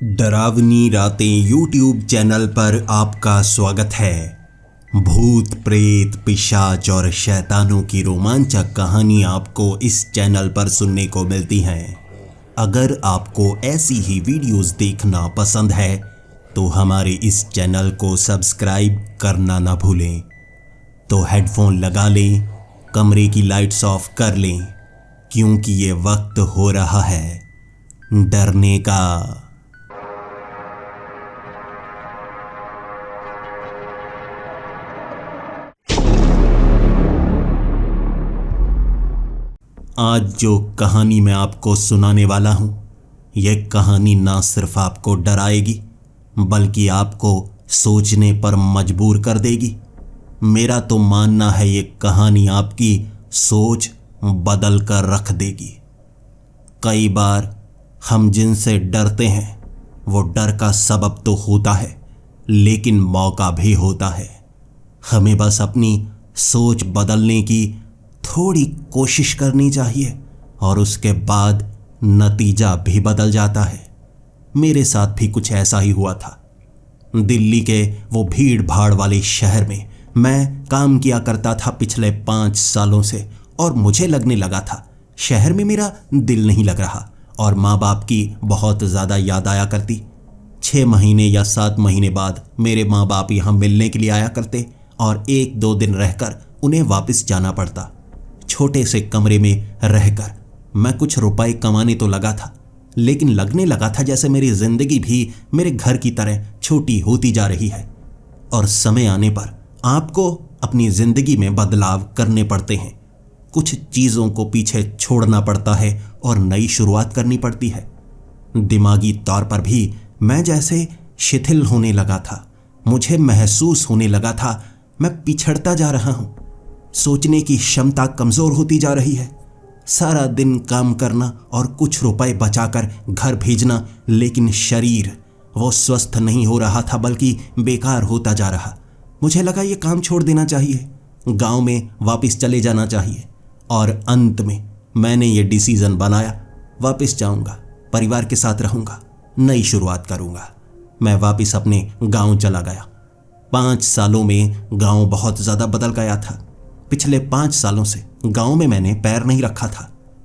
डरावनी रातें YouTube channel पर आपका स्वागत है। भूत प्रेत पिशाच और शैतानों की रोमांचक कहानी आपको इस चैनल पर सुनने को मिलती हैं। अगर आपको ऐसी ही वीडियोस देखना पसंद है तो हमारे इस चैनल को सब्सक्राइब करना ना भूलें। तो हेडफोन लगा लें, कमरे की लाइट्स ऑफ कर लें, क्योंकि ये वक्त हो रहा है डरने का। आज जो कहानी मैं आपको सुनाने वाला हूँ, यह कहानी ना सिर्फ आपको डराएगी बल्कि आपको सोचने पर मजबूर कर देगी। मेरा तो मानना है ये कहानी आपकी सोच बदल कर रख देगी। कई बार हम जिनसे डरते हैं वो डर का सबब तो होता है, लेकिन मौका भी होता है। हमें बस अपनी सोच बदलने की थोड़ी कोशिश करनी चाहिए और उसके बाद नतीजा भी बदल जाता है। मेरे साथ भी कुछ ऐसा ही हुआ था। दिल्ली के वो भीड़ भाड़ वाले शहर में मैं काम किया करता था पिछले 5 सालों से, और मुझे लगने लगा था शहर में मेरा दिल नहीं लग रहा और माँ बाप की बहुत ज़्यादा याद आया करती। 6 महीने या 7 महीने बाद मेरे माँ बाप यहाँ मिलने के लिए आया करते और 1-2 दिन रहकर उन्हें वापस जाना पड़ता। छोटे से कमरे में रहकर मैं कुछ रुपए कमाने तो लगा था, लेकिन लगने लगा था जैसे मेरी जिंदगी भी मेरे घर की तरह छोटी होती जा रही है। और समय आने पर आपको अपनी जिंदगी में बदलाव करने पड़ते हैं। कुछ चीज़ों को पीछे छोड़ना पड़ता है और नई शुरुआत करनी पड़ती है। दिमागी तौर पर भी मैं जैसे शिथिल होने लगा था। मुझे महसूस होने लगा था मैं पिछड़ता जा रहा हूँ। सोचने की क्षमता कमज़ोर होती जा रही है। सारा दिन काम करना और कुछ रुपए बचाकर घर भेजना, लेकिन शरीर वो स्वस्थ नहीं हो रहा था बल्कि बेकार होता जा रहा। मुझे लगा ये काम छोड़ देना चाहिए, गांव में वापस चले जाना चाहिए। और अंत में मैंने ये डिसीज़न बनाया, वापस जाऊंगा, परिवार के साथ रहूंगा, नई शुरुआत करूंगा। मैं वापस अपने गांव चला गया। 5 सालों में गांव बहुत ज़्यादा बदल गया था। पिछले 5 सालों से गांव में मैंने पैर नहीं रखा था।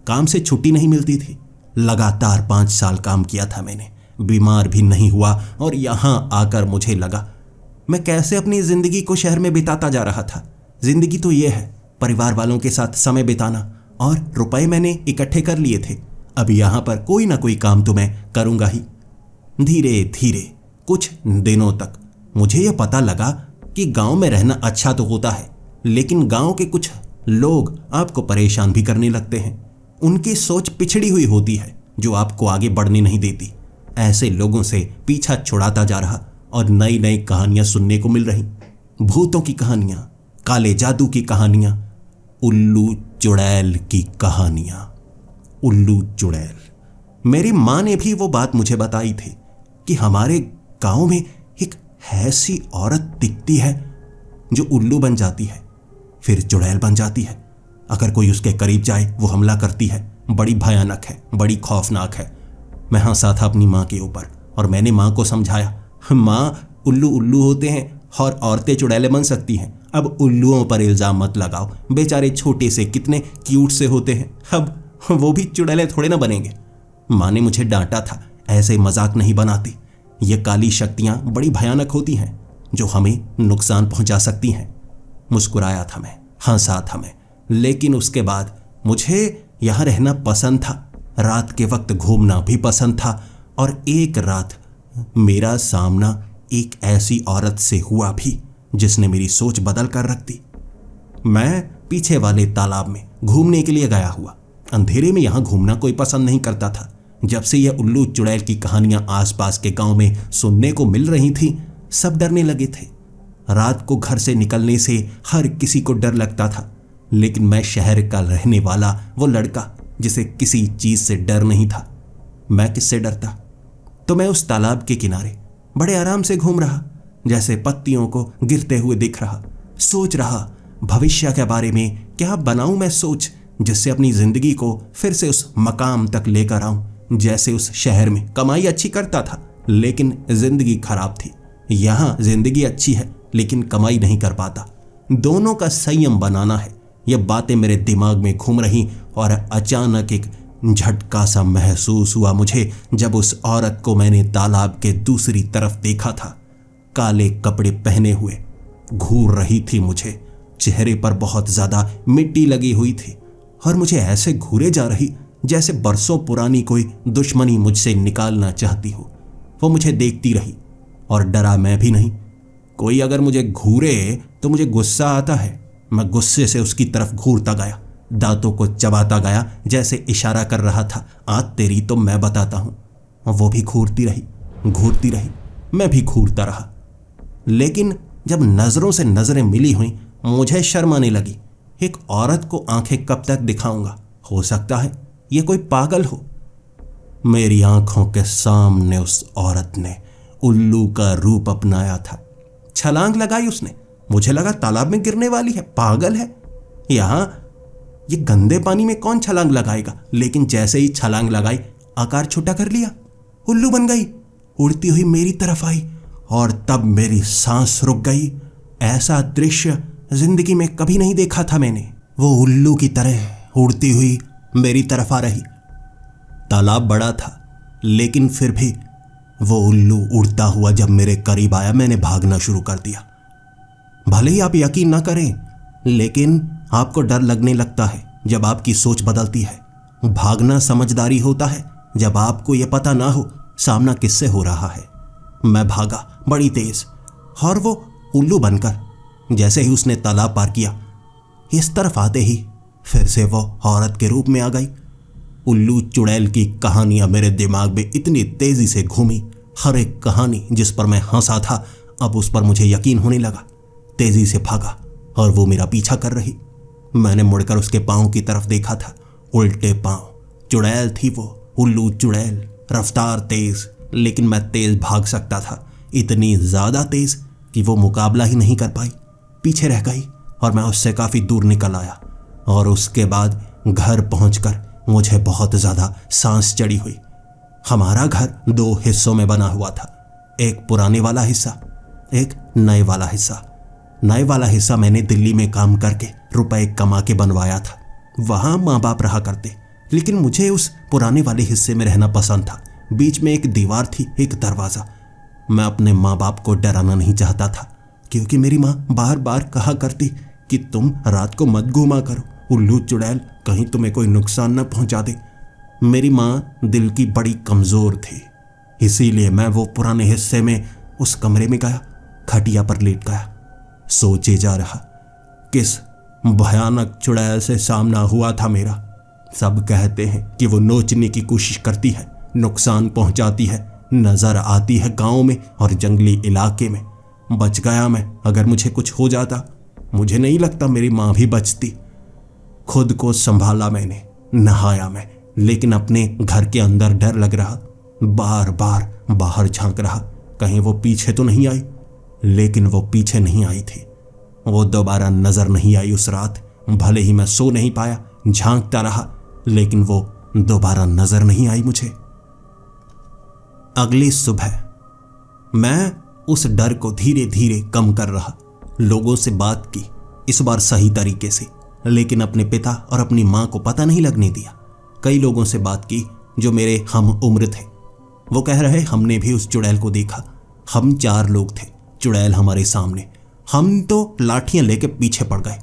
काम से छुट्टी नहीं मिलती थी। लगातार 5 साल काम किया था मैंने, बीमार भी नहीं हुआ। और यहाँ आकर मुझे लगा मैं कैसे अपनी ज़िंदगी को शहर में बिताता जा रहा था। ज़िंदगी तो ये है परिवार वालों के साथ समय बिताना, और रुपए मैंने इकट्ठे कर लिए थे। अब यहाँ पर कोई ना कोई काम तो मैं करूँगा ही। धीरे धीरे कुछ दिनों तक मुझे यह पता लगा कि गाँव में रहना अच्छा तो होता है, लेकिन गांव के कुछ लोग आपको परेशान भी करने लगते हैं। उनकी सोच पिछड़ी हुई होती है जो आपको आगे बढ़ने नहीं देती। ऐसे लोगों से पीछा छुड़ाता जा रहा और नई नई कहानियां सुनने को मिल रही। भूतों की कहानियां, काले जादू की कहानियां, उल्लू चुड़ैल की कहानियां। उल्लू चुड़ैल, मेरी माँ ने भी वो बात मुझे बताई थी कि हमारे गांव में एक ऐसी औरत दिखती है जो उल्लू बन जाती है, फिर चुड़ैल बन जाती है। अगर कोई उसके करीब जाए वो हमला करती है। बड़ी भयानक है, बड़ी खौफनाक है। मैं हंसा था अपनी माँ के ऊपर और मैंने माँ को समझाया, माँ उल्लू उल्लू होते हैं और औरतें चुड़ैलें बन सकती हैं। अब उल्लुओं पर इल्ज़ाम मत लगाओ, बेचारे छोटे से कितने क्यूट से होते हैं, अब वो भी चुड़ैलें थोड़े ना बनेंगे। माँ ने मुझे डांटा था, ऐसे मजाक नहीं बनाती। ये काली शक्तियाँ बड़ी भयानक होती हैं जो हमें नुकसान पहुँचा सकती हैं। मुस्कुराया था मैं, हंसा था मैं, लेकिन उसके बाद मुझे यहाँ रहना पसंद था। रात के वक्त घूमना भी पसंद था। और एक रात मेरा सामना एक ऐसी औरत से हुआ भी जिसने मेरी सोच बदल कर रख दी। मैं पीछे वाले तालाब में घूमने के लिए गया हुआ। अंधेरे में यहाँ घूमना कोई पसंद नहीं करता था। जब से यह उल्लू चुड़ैल की कहानियाँ आसपास के गाँव में सुनने को मिल रही थी, सब डरने लगे थे। रात को घर से निकलने से हर किसी को डर लगता था, लेकिन मैं शहर का रहने वाला वो लड़का जिसे किसी चीज़ से डर नहीं था, मैं किससे डरता। तो मैं उस तालाब के किनारे बड़े आराम से घूम रहा, जैसे पत्तियों को गिरते हुए दिख रहा। सोच रहा भविष्य के बारे में, क्या बनाऊं मैं सोच जिससे अपनी ज़िंदगी को फिर से उस मकाम तक लेकर आऊं जैसे उस शहर में। कमाई अच्छी करता था, लेकिन जिंदगी खराब थी। यहाँ जिंदगी अच्छी है लेकिन कमाई नहीं कर पाता। दोनों का संयम बनाना है। ये बातें मेरे दिमाग में घूम रही और अचानक एक झटका सा महसूस हुआ मुझे जब उस औरत को मैंने तालाब के दूसरी तरफ देखा था। काले कपड़े पहने हुए घूर रही थी मुझे। चेहरे पर बहुत ज्यादा मिट्टी लगी हुई थी और मुझे ऐसे घूरे जा रही जैसे बरसों पुरानी कोई दुश्मनी मुझसे निकालना चाहती हो। वो मुझे देखती रही और डरा मैं भी नहीं। कोई अगर मुझे घूरे तो मुझे गुस्सा आता है। मैं गुस्से से उसकी तरफ घूरता गया, दांतों को चबाता गया जैसे इशारा कर रहा था, आज तेरी तो मैं बताता हूं। वो भी घूरती रही, मैं भी घूरता रहा। लेकिन जब नजरों से नजरें मिली हुई मुझे शर्म आने लगी। एक औरत को आंखें कब तक दिखाऊंगा? हो सकता है ये कोई पागल हो। मेरी आंखों के सामने उस औरत ने उल्लू का रूप अपनाया था। छलांग लगाई उसने। मुझे लगा तालाब में गिरने वाली है, पागल है। यहां ये गंदे पानी में कौन छलांग लगाएगा? लेकिन जैसे ही छलांग लगाई आकार छोटा कर लिया, उल्लू बन गई, उड़ती हुई मेरी तरफ आई और तब मेरी सांस रुक गई। ऐसा दृश्य जिंदगी में कभी नहीं देखा था मैंने। वो उल्लू की तरह उड़ती हुई मेरी तरफ आ रही। तालाब बड़ा था लेकिन फिर भी वो उल्लू उड़ता हुआ जब मेरे करीब आया मैंने भागना शुरू कर दिया। भले ही आप यकीन ना करें लेकिन आपको डर लगने लगता है जब आपकी सोच बदलती है। भागना समझदारी होता है जब आपको यह पता ना हो सामना किससे हो रहा है। मैं भागा बड़ी तेज और वो उल्लू बनकर। जैसे ही उसने तालाब पार किया, इस तरफ आते ही फिर से वो औरत के रूप में आ गई। उल्लू चुड़ैल की कहानियां मेरे दिमाग में इतनी तेजी से घूमी। हर एक कहानी जिस पर मैं हंसा था अब उस पर मुझे यकीन होने लगा। तेजी से भागा और वो मेरा पीछा कर रही। मैंने मुड़कर उसके पांव की तरफ देखा था, उल्टे पांव। चुड़ैल थी वो, उल्लू चुड़ैल। रफ्तार तेज, लेकिन मैं तेज भाग सकता था, इतनी ज्यादा तेज कि वो मुकाबला ही नहीं कर पाई, पीछे रह गई और मैं उससे काफी दूर निकल आया। और उसके बाद घर पहुंचकर मुझे बहुत ज्यादा सांस चढ़ी हुई। हमारा घर 2 हिस्सों में बना हुआ था, एक पुराने वाला हिस्सा, एक नए वाला हिस्सा। नए वाला हिस्सा मैंने दिल्ली में काम करके रुपए कमा के बनवाया था। वहां माँ बाप रहा करते, लेकिन मुझे उस पुराने वाले हिस्से में रहना पसंद था। बीच में एक दीवार थी, एक दरवाजा। मैं अपने माँ बाप को डराना नहीं चाहता था क्योंकि मेरी माँ बार बार कहा करती कि तुम रात को मत घूमा करो, उल्लू चुड़ैल कहीं तुम्हें कोई नुकसान न पहुंचा दे। मेरी माँ दिल की बड़ी कमजोर थी, इसीलिए मैं वो पुराने हिस्से में उस कमरे में गया, खटिया पर लेट गया, सोचे जा रहा किस भयानक चुड़ैल से सामना हुआ था मेरा। सब कहते हैं कि वो नोचने की कोशिश करती है, नुकसान पहुंचाती है, नजर आती है गांव में और जंगली इलाके में। बच गया मैं। अगर मुझे कुछ हो जाता, मुझे नहीं लगता मेरी माँ भी बचती। खुद को संभाला मैंने, नहाया मैं, लेकिन अपने घर के अंदर डर लग रहा। बार बार बाहर झांक रहा कहीं वो पीछे तो नहीं आई, लेकिन वो पीछे नहीं आई थी। वो दोबारा नजर नहीं आई उस रात। भले ही मैं सो नहीं पाया, झांकता रहा, लेकिन वो दोबारा नजर नहीं आई मुझे। अगली सुबह मैं उस डर को धीरे धीरे कम कर रहा। लोगों से बात की, इस बार सही तरीके से, लेकिन अपने पिता और अपनी माँ को पता नहीं लगने दिया। कई लोगों से बात की जो मेरे हम उम्र थे। वो कह रहे हमने भी उस चुड़ैल को देखा। हम 4 लोग थे, चुड़ैल हमारे सामने। हम तो लाठियां लेके पीछे पड़ गए।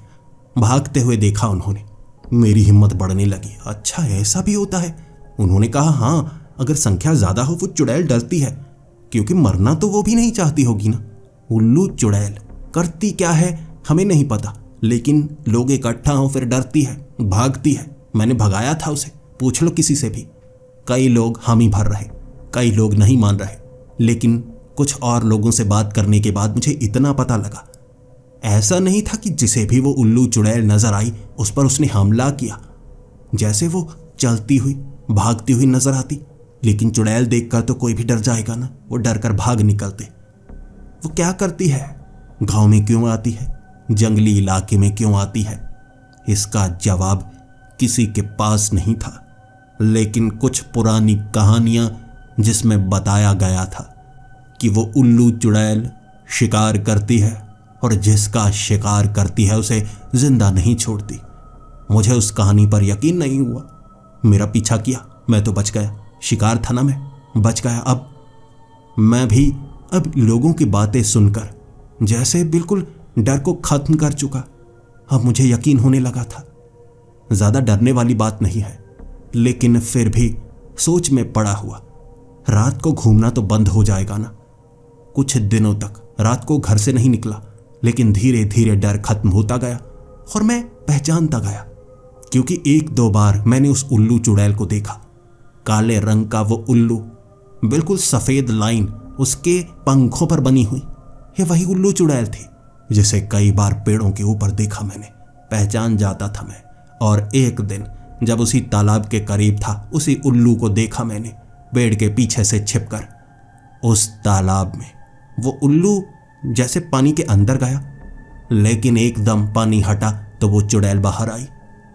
भागते हुए देखा उन्होंने। मेरी हिम्मत बढ़ने लगी। अच्छा ऐसा भी होता है? उन्होंने कहा हाँ, अगर संख्या ज्यादा हो वो चुड़ैल डरती है, क्योंकि मरना तो वो भी नहीं चाहती होगी ना। उल्लू चुड़ैल करती क्या है हमें नहीं पता, लेकिन लोग इकट्ठा हो फिर डरती है, भागती है। मैंने भगाया था उसे, पूछ लो किसी से भी। कई लोग हामी भर रहे, कई लोग नहीं मान रहे, लेकिन कुछ और लोगों से बात करने के बाद मुझे इतना पता लगा, ऐसा नहीं था कि जिसे भी वो उल्लू चुड़ैल नजर आई उस पर उसने हमला किया। जैसे वो चलती हुई भागती हुई नजर आती, लेकिन चुड़ैल देखकर तो कोई भी डर जाएगा ना। वो डर कर भाग निकलते। वो क्या करती है, गांव में क्यों आती है, जंगली इलाके में क्यों आती है, इसका जवाब किसी के पास नहीं था। लेकिन कुछ पुरानी कहानियां जिसमें बताया गया था कि वो उल्लू चुड़ैल शिकार करती है और जिसका शिकार करती है उसे जिंदा नहीं छोड़ती। मुझे उस कहानी पर यकीन नहीं हुआ। मेरा पीछा किया, मैं तो बच गया, शिकार था ना, मैं बच गया। अब मैं भी अब लोगों की बातें सुनकर जैसे बिल्कुल डर को खत्म कर चुका। अब मुझे यकीन होने लगा था। ज्यादा डरने वाली बात नहीं है, लेकिन फिर भी सोच में पड़ा हुआ। रात को घूमना तो बंद हो जाएगा ना। कुछ दिनों तक रात को घर से नहीं निकला, लेकिन धीरे धीरे डर खत्म होता गया और मैं पहचानता गया, क्योंकि एक दो बार मैंने उस उल्लू चुड़ैल को देखा। काले रंग का वो उल्लू, बिल्कुल सफेद लाइन उसके पंखों पर बनी हुई। ये वही उल्लू चुड़ैल थी जिसे कई बार पेड़ों के ऊपर देखा मैंने। पहचान जाता था मैं। और एक दिन जब उसी तालाब के करीब था, उसी उल्लू को देखा मैंने पेड़ के पीछे से छिपकर। उस तालाब में वो उल्लू जैसे पानी के अंदर गया, लेकिन एकदम पानी हटा तो वो चुड़ैल बाहर आई।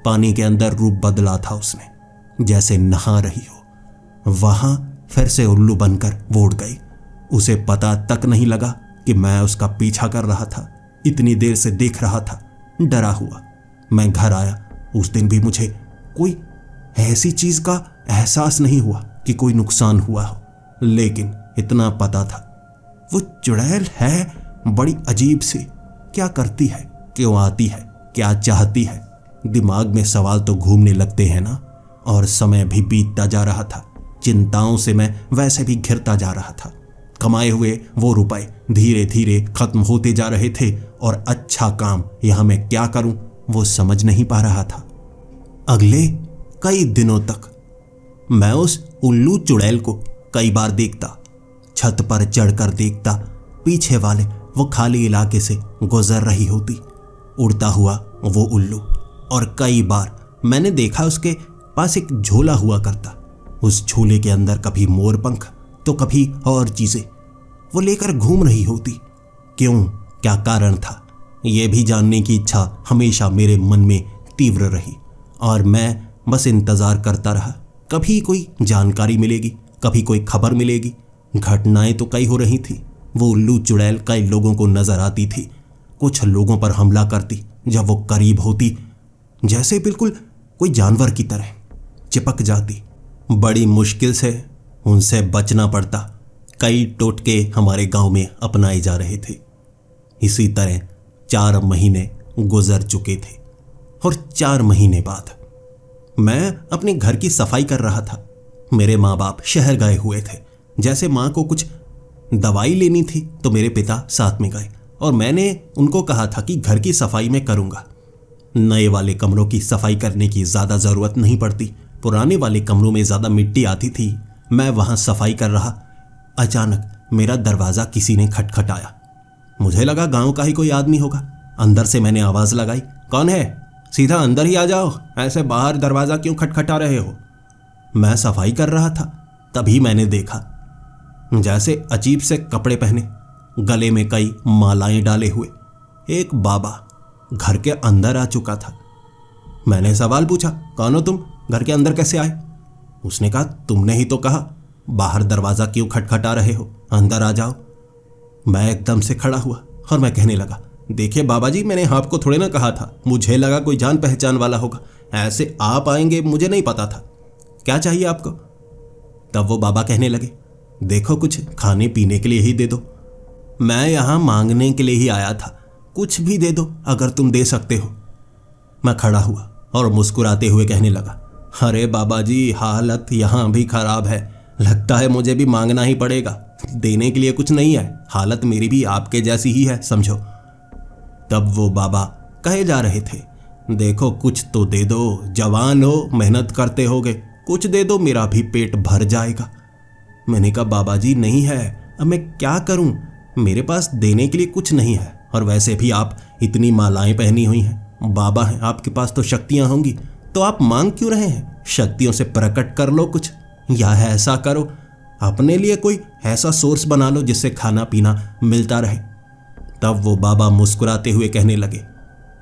पानी के अंदर रूप बदला था उसने, जैसे नहा रही हो। वहां फिर से उल्लू बनकर वो उड़ गई। उसे पता तक नहीं लगा कि मैं उसका पीछा कर रहा था। इतनी देर से देख रहा था, डरा हुआ। मैं घर आया। उस दिन भी मुझे कोई ऐसी चीज का एहसास नहीं हुआ कि कोई नुकसान हुआ हो, लेकिन इतना पता था वो चुड़ैल है बड़ी अजीब सी। क्या करती है, क्यों आती है, क्या चाहती है? दिमाग में सवाल तो घूमने लगते हैं ना। और समय भी बीतता जा रहा था। चिंताओं से मैं वैसे भी घिरता जा रहा था। कमाए हुए वो रुपए धीरे धीरे खत्म होते जा रहे थे और अच्छा काम यहां मैं क्या करूं वो समझ नहीं पा रहा था। अगले कई दिनों तक मैं उस उल्लू चुड़ैल को कई बार देखता, छत पर चढ़कर देखता। पीछे वाले वो खाली इलाके से गुजर रही होती, उड़ता हुआ वो उल्लू। और कई बार मैंने देखा उसके पास एक झोला हुआ करता। उस झोले के अंदर कभी मोर पंख तो कभी और चीजें वो लेकर घूम रही होती। क्यों, क्या कारण था, ये भी जानने की इच्छा हमेशा मेरे मन में तीव्र रही। और मैं बस इंतजार करता रहा, कभी कोई जानकारी मिलेगी, कभी कोई खबर मिलेगी। घटनाएं तो कई हो रही थी। वो उल्लू चुड़ैल कई लोगों को नजर आती थी। कुछ लोगों पर हमला करती जब वो करीब होती, जैसे बिल्कुल कोई जानवर की तरह चिपक जाती। बड़ी मुश्किल से उनसे बचना पड़ता। कई टोटके हमारे गांव में अपनाए जा रहे थे। इसी तरह 4 महीने गुजर चुके थे और 4 महीने बाद मैं अपने घर की सफाई कर रहा था। मेरे माँ बाप शहर गए हुए थे। जैसे माँ को कुछ दवाई लेनी थी तो मेरे पिता साथ में गए और मैंने उनको कहा था कि घर की सफाई मैं करूँगा। नए वाले कमरों की सफाई करने की ज़्यादा ज़रूरत नहीं पड़ती। पुराने वाले कमरों में ज़्यादा मिट्टी आती थी। मैं वहाँ सफाई कर रहा। अचानक मेरा दरवाज़ा किसी ने खटखटाया। मुझे लगा गांव का ही कोई आदमी होगा। अंदर से मैंने आवाज़ लगाई, कौन है? सीधा अंदर ही आ जाओ, ऐसे बाहर दरवाज़ा क्यों खटखटा रहे हो? मैं सफाई कर रहा था। तभी मैंने देखा जैसे अजीब से कपड़े पहने, गले में कई मालाएं डाले हुए एक बाबा घर के अंदर आ चुका था। मैंने सवाल पूछा, कौन हो तुम? घर के अंदर कैसे आए? उसने कहा, तुमने ही तो कहा बाहर दरवाज़ा क्यों खटखटा रहे हो, अंदर आ जाओ। मैं एकदम से खड़ा हुआ और मैं कहने लगा, देखिए बाबा जी, मैंने आपको थोड़े ना कहा था, मुझे लगा कोई जान पहचान वाला होगा, ऐसे आप आएंगे मुझे नहीं पता था। क्या चाहिए आपको? तब वो बाबा कहने लगे, देखो कुछ खाने पीने के लिए ही दे दो। मैं यहाँ मांगने के लिए ही आया था, कुछ भी दे दो अगर तुम दे सकते हो। मैं खड़ा हुआ और मुस्कुराते हुए कहने लगा, अरे बाबा जी, हालत यहाँ भी खराब है, लगता है मुझे भी मांगना ही पड़ेगा। देने के लिए कुछ नहीं है, हालत मेरी भी आपके जैसी ही है, समझो। तब वो बाबा कहे जा रहे थे, देखो कुछ तो दे दो, जवान हो, मेहनत करते होगे, कुछ दे दो, मेरा भी पेट भर जाएगा। मैंने कहा, बाबा जी नहीं है, अब मैं क्या करूं, मेरे पास देने के लिए कुछ नहीं है, और वैसे भी आप इतनी मालाएं पहनी हुई हैं, बाबा हैं, आपके पास तो शक्तियां होंगी, तो आप मांग क्यों रहे हैं? शक्तियों से प्रकट कर लो कुछ, या ऐसा करो अपने लिए कोई ऐसा सोर्स बना लो जिससे खाना पीना मिलता रहे। तब वो बाबा मुस्कुराते हुए कहने लगे,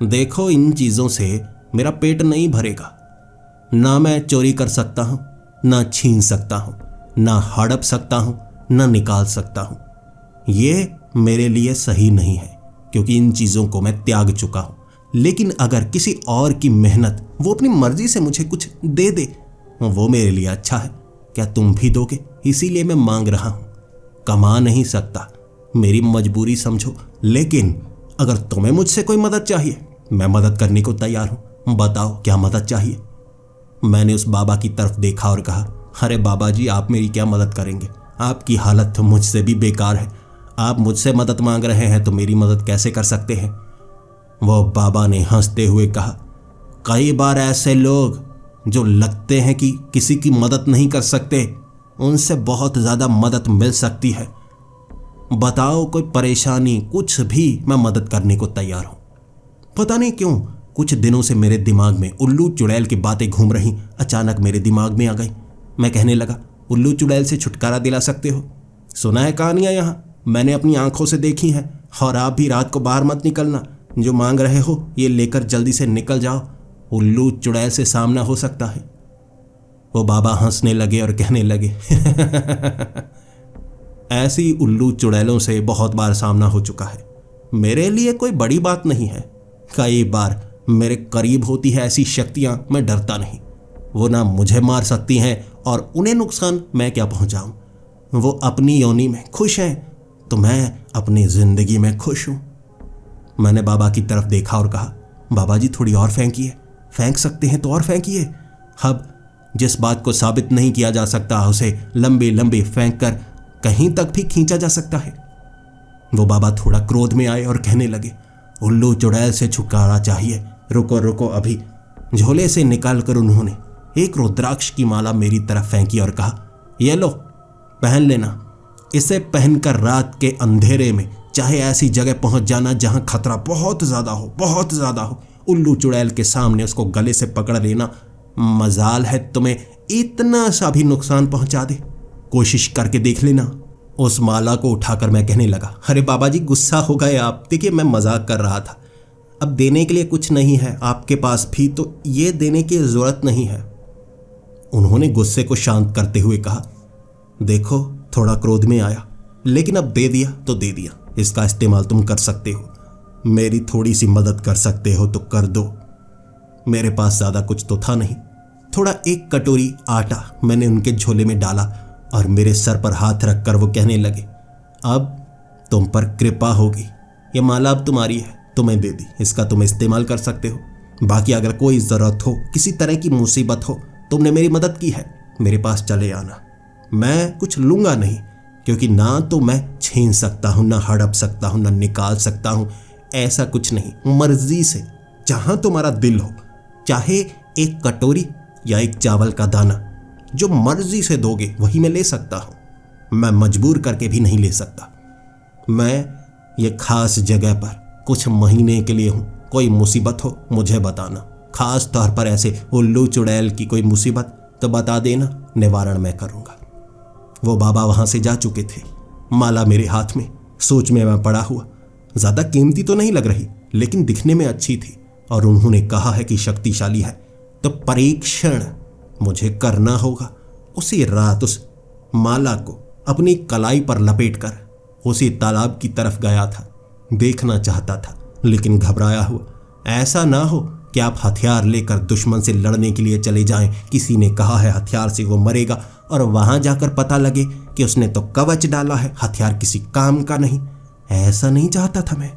देखो इन चीज़ों से मेरा पेट नहीं भरेगा, ना मैं चोरी कर सकता हूँ, ना छीन सकता हूँ, ना हड़प सकता हूँ, ना निकाल सकता हूँ। ये मेरे लिए सही नहीं है, क्योंकि इन चीज़ों को मैं त्याग चुका हूँ। लेकिन अगर किसी और की मेहनत वो अपनी मर्जी से मुझे कुछ दे दे, वो मेरे लिए अच्छा है। क्या तुम भी दोगे? इसीलिए मैं मांग रहा हूँ। कमा नहीं सकता, मेरी मजबूरी समझो, लेकिन अगर तुम्हें मुझसे कोई मदद चाहिए, मैं मदद करने को तैयार हूँ। बताओ क्या मदद चाहिए? मैंने उस बाबा की तरफ देखा और कहा, अरे बाबा जी, आप मेरी क्या मदद करेंगे? आपकी हालत तो मुझसे भी बेकार है। आप मुझसे मदद मांग रहे हैं तो मेरी मदद कैसे कर सकते हैं? वो बाबा ने हंसते हुए कहा, कई बार ऐसे लोग जो लगते हैं कि किसी की मदद नहीं कर सकते, उनसे बहुत ज़्यादा मदद मिल सकती है। बताओ कोई परेशानी, कुछ भी, मैं मदद करने को तैयार हूँ। पता नहीं क्यों कुछ दिनों से मेरे दिमाग में उल्लू चुड़ैल की बातें घूम रही अचानक मेरे दिमाग में आ गई। मैं कहने लगा, उल्लू चुड़ैल से छुटकारा दिला सकते हो? सुना है कहानियाँ यहाँ, मैंने अपनी आंखों से देखी हैं। और आप भी रात को बाहर मत निकलना। जो मांग रहे हो ये लेकर जल्दी से निकल जाओ, उल्लू चुड़ैल से सामना हो सकता है। वो बाबा हंसने लगे और कहने लगे, ऐसी उल्लू चुड़ैलों से बहुत बार सामना हो चुका है, मेरे लिए कोई बड़ी बात नहीं है। कई बार मेरे करीब होती है ऐसी शक्तियां, मैं डरता नहीं। वो ना मुझे मार सकती हैं और उन्हें नुकसान मैं क्या पहुंचाऊं। वो अपनी योनि में खुश हैं तो मैं अपनी जिंदगी में खुश हूं। मैंने बाबा की तरफ देखा और कहा, बाबा जी थोड़ी और फेंकिए। फेंक सकते हैं तो और फेंकिए। अब जिस बात को साबित नहीं किया जा सकता उसे लंबी लंबी फेंक कर कहीं तक भी खींचा जा सकता है। वो बाबा थोड़ा क्रोध में आए और कहने लगे, उल्लू चुड़ैल से छुटकारा चाहिए, रुको रुको अभी। झोले से निकालकर उन्होंने एक रुद्राक्ष की माला मेरी तरफ फेंकी और कहा, ये लो, पहन लेना। इसे पहनकर रात के अंधेरे में चाहे ऐसी जगह पहुंच जाना जहां खतरा बहुत ज्यादा हो, बहुत ज्यादा हो। उल्लू चुड़ैल के सामने उसको गले से पकड़ लेना। मजाल है तुम्हें इतना सा भी नुकसान पहुंचा दे, कोशिश करके देख लेना। उस माला को उठाकर मैं कहने लगा, अरे बाबा जी गुस्सा हो गए आप, देखिए मैं मजाक कर रहा था। अब देने के लिए कुछ नहीं है आपके पास भी, तो ये देने की जरूरत नहीं है। उन्होंने गुस्से को शांत करते हुए कहा, देखो थोड़ा क्रोध में आया, लेकिन अब दे दिया तो दे दिया, इसका इस्तेमाल तुम कर सकते हो। मेरी थोड़ी सी मदद कर सकते हो तो कर दो। मेरे पास ज़्यादा कुछ तो था नहीं। थोड़ा एक कटोरी आटा मैंने उनके झोले में डाला और मेरे सर पर हाथ रखकर वो कहने लगे, अब तुम पर कृपा होगी, ये माला अब तुम्हारी है, तुम्हें दे दी, इसका तुम इस्तेमाल कर सकते हो। बाकी अगर कोई ज़रूरत हो, किसी तरह की मुसीबत हो, तुमने मेरी मदद की है, मेरे पास चले आना। मैं कुछ लूँगा नहीं, क्योंकि ना तो मैं छीन सकता हूँ, ना हड़प सकता हूँ, ना निकाल सकता हूँ, ऐसा कुछ नहीं। मर्जी से जहाँ तुम्हारा दिल हो, चाहे एक कटोरी या एक चावल का दाना, जो मर्जी से दोगे वही मैं ले सकता हूँ। मैं मजबूर करके भी नहीं ले सकता। मैं ये खास जगह पर कुछ महीने के लिए हूँ, कोई मुसीबत हो मुझे बताना। खास तौर पर ऐसे उल्लू चुड़ैल की कोई मुसीबत तो बता देना, निवारण मैं करूँगा। वो बाबा वहाँ से जा चुके थे, माला मेरे हाथ में। सोच में मैं पड़ा हुआ। ज़्यादा कीमती तो नहीं लग रही, लेकिन दिखने में अच्छी थी, और उन्होंने कहा है कि शक्तिशाली है, तो परीक्षण मुझे करना होगा। उसी रात उस माला को अपनी कलाई पर लपेटकर उसी तालाब की तरफ गया था। देखना चाहता था, लेकिन घबराया हुआ। ऐसा ना हो कि आप हथियार लेकर दुश्मन से लड़ने के लिए चले जाएं। किसी ने कहा है हथियार से वो मरेगा, और वहां जाकर पता लगे कि उसने तो कवच डाला है, हथियार किसी काम का नहीं। ऐसा नहीं चाहता था मैं,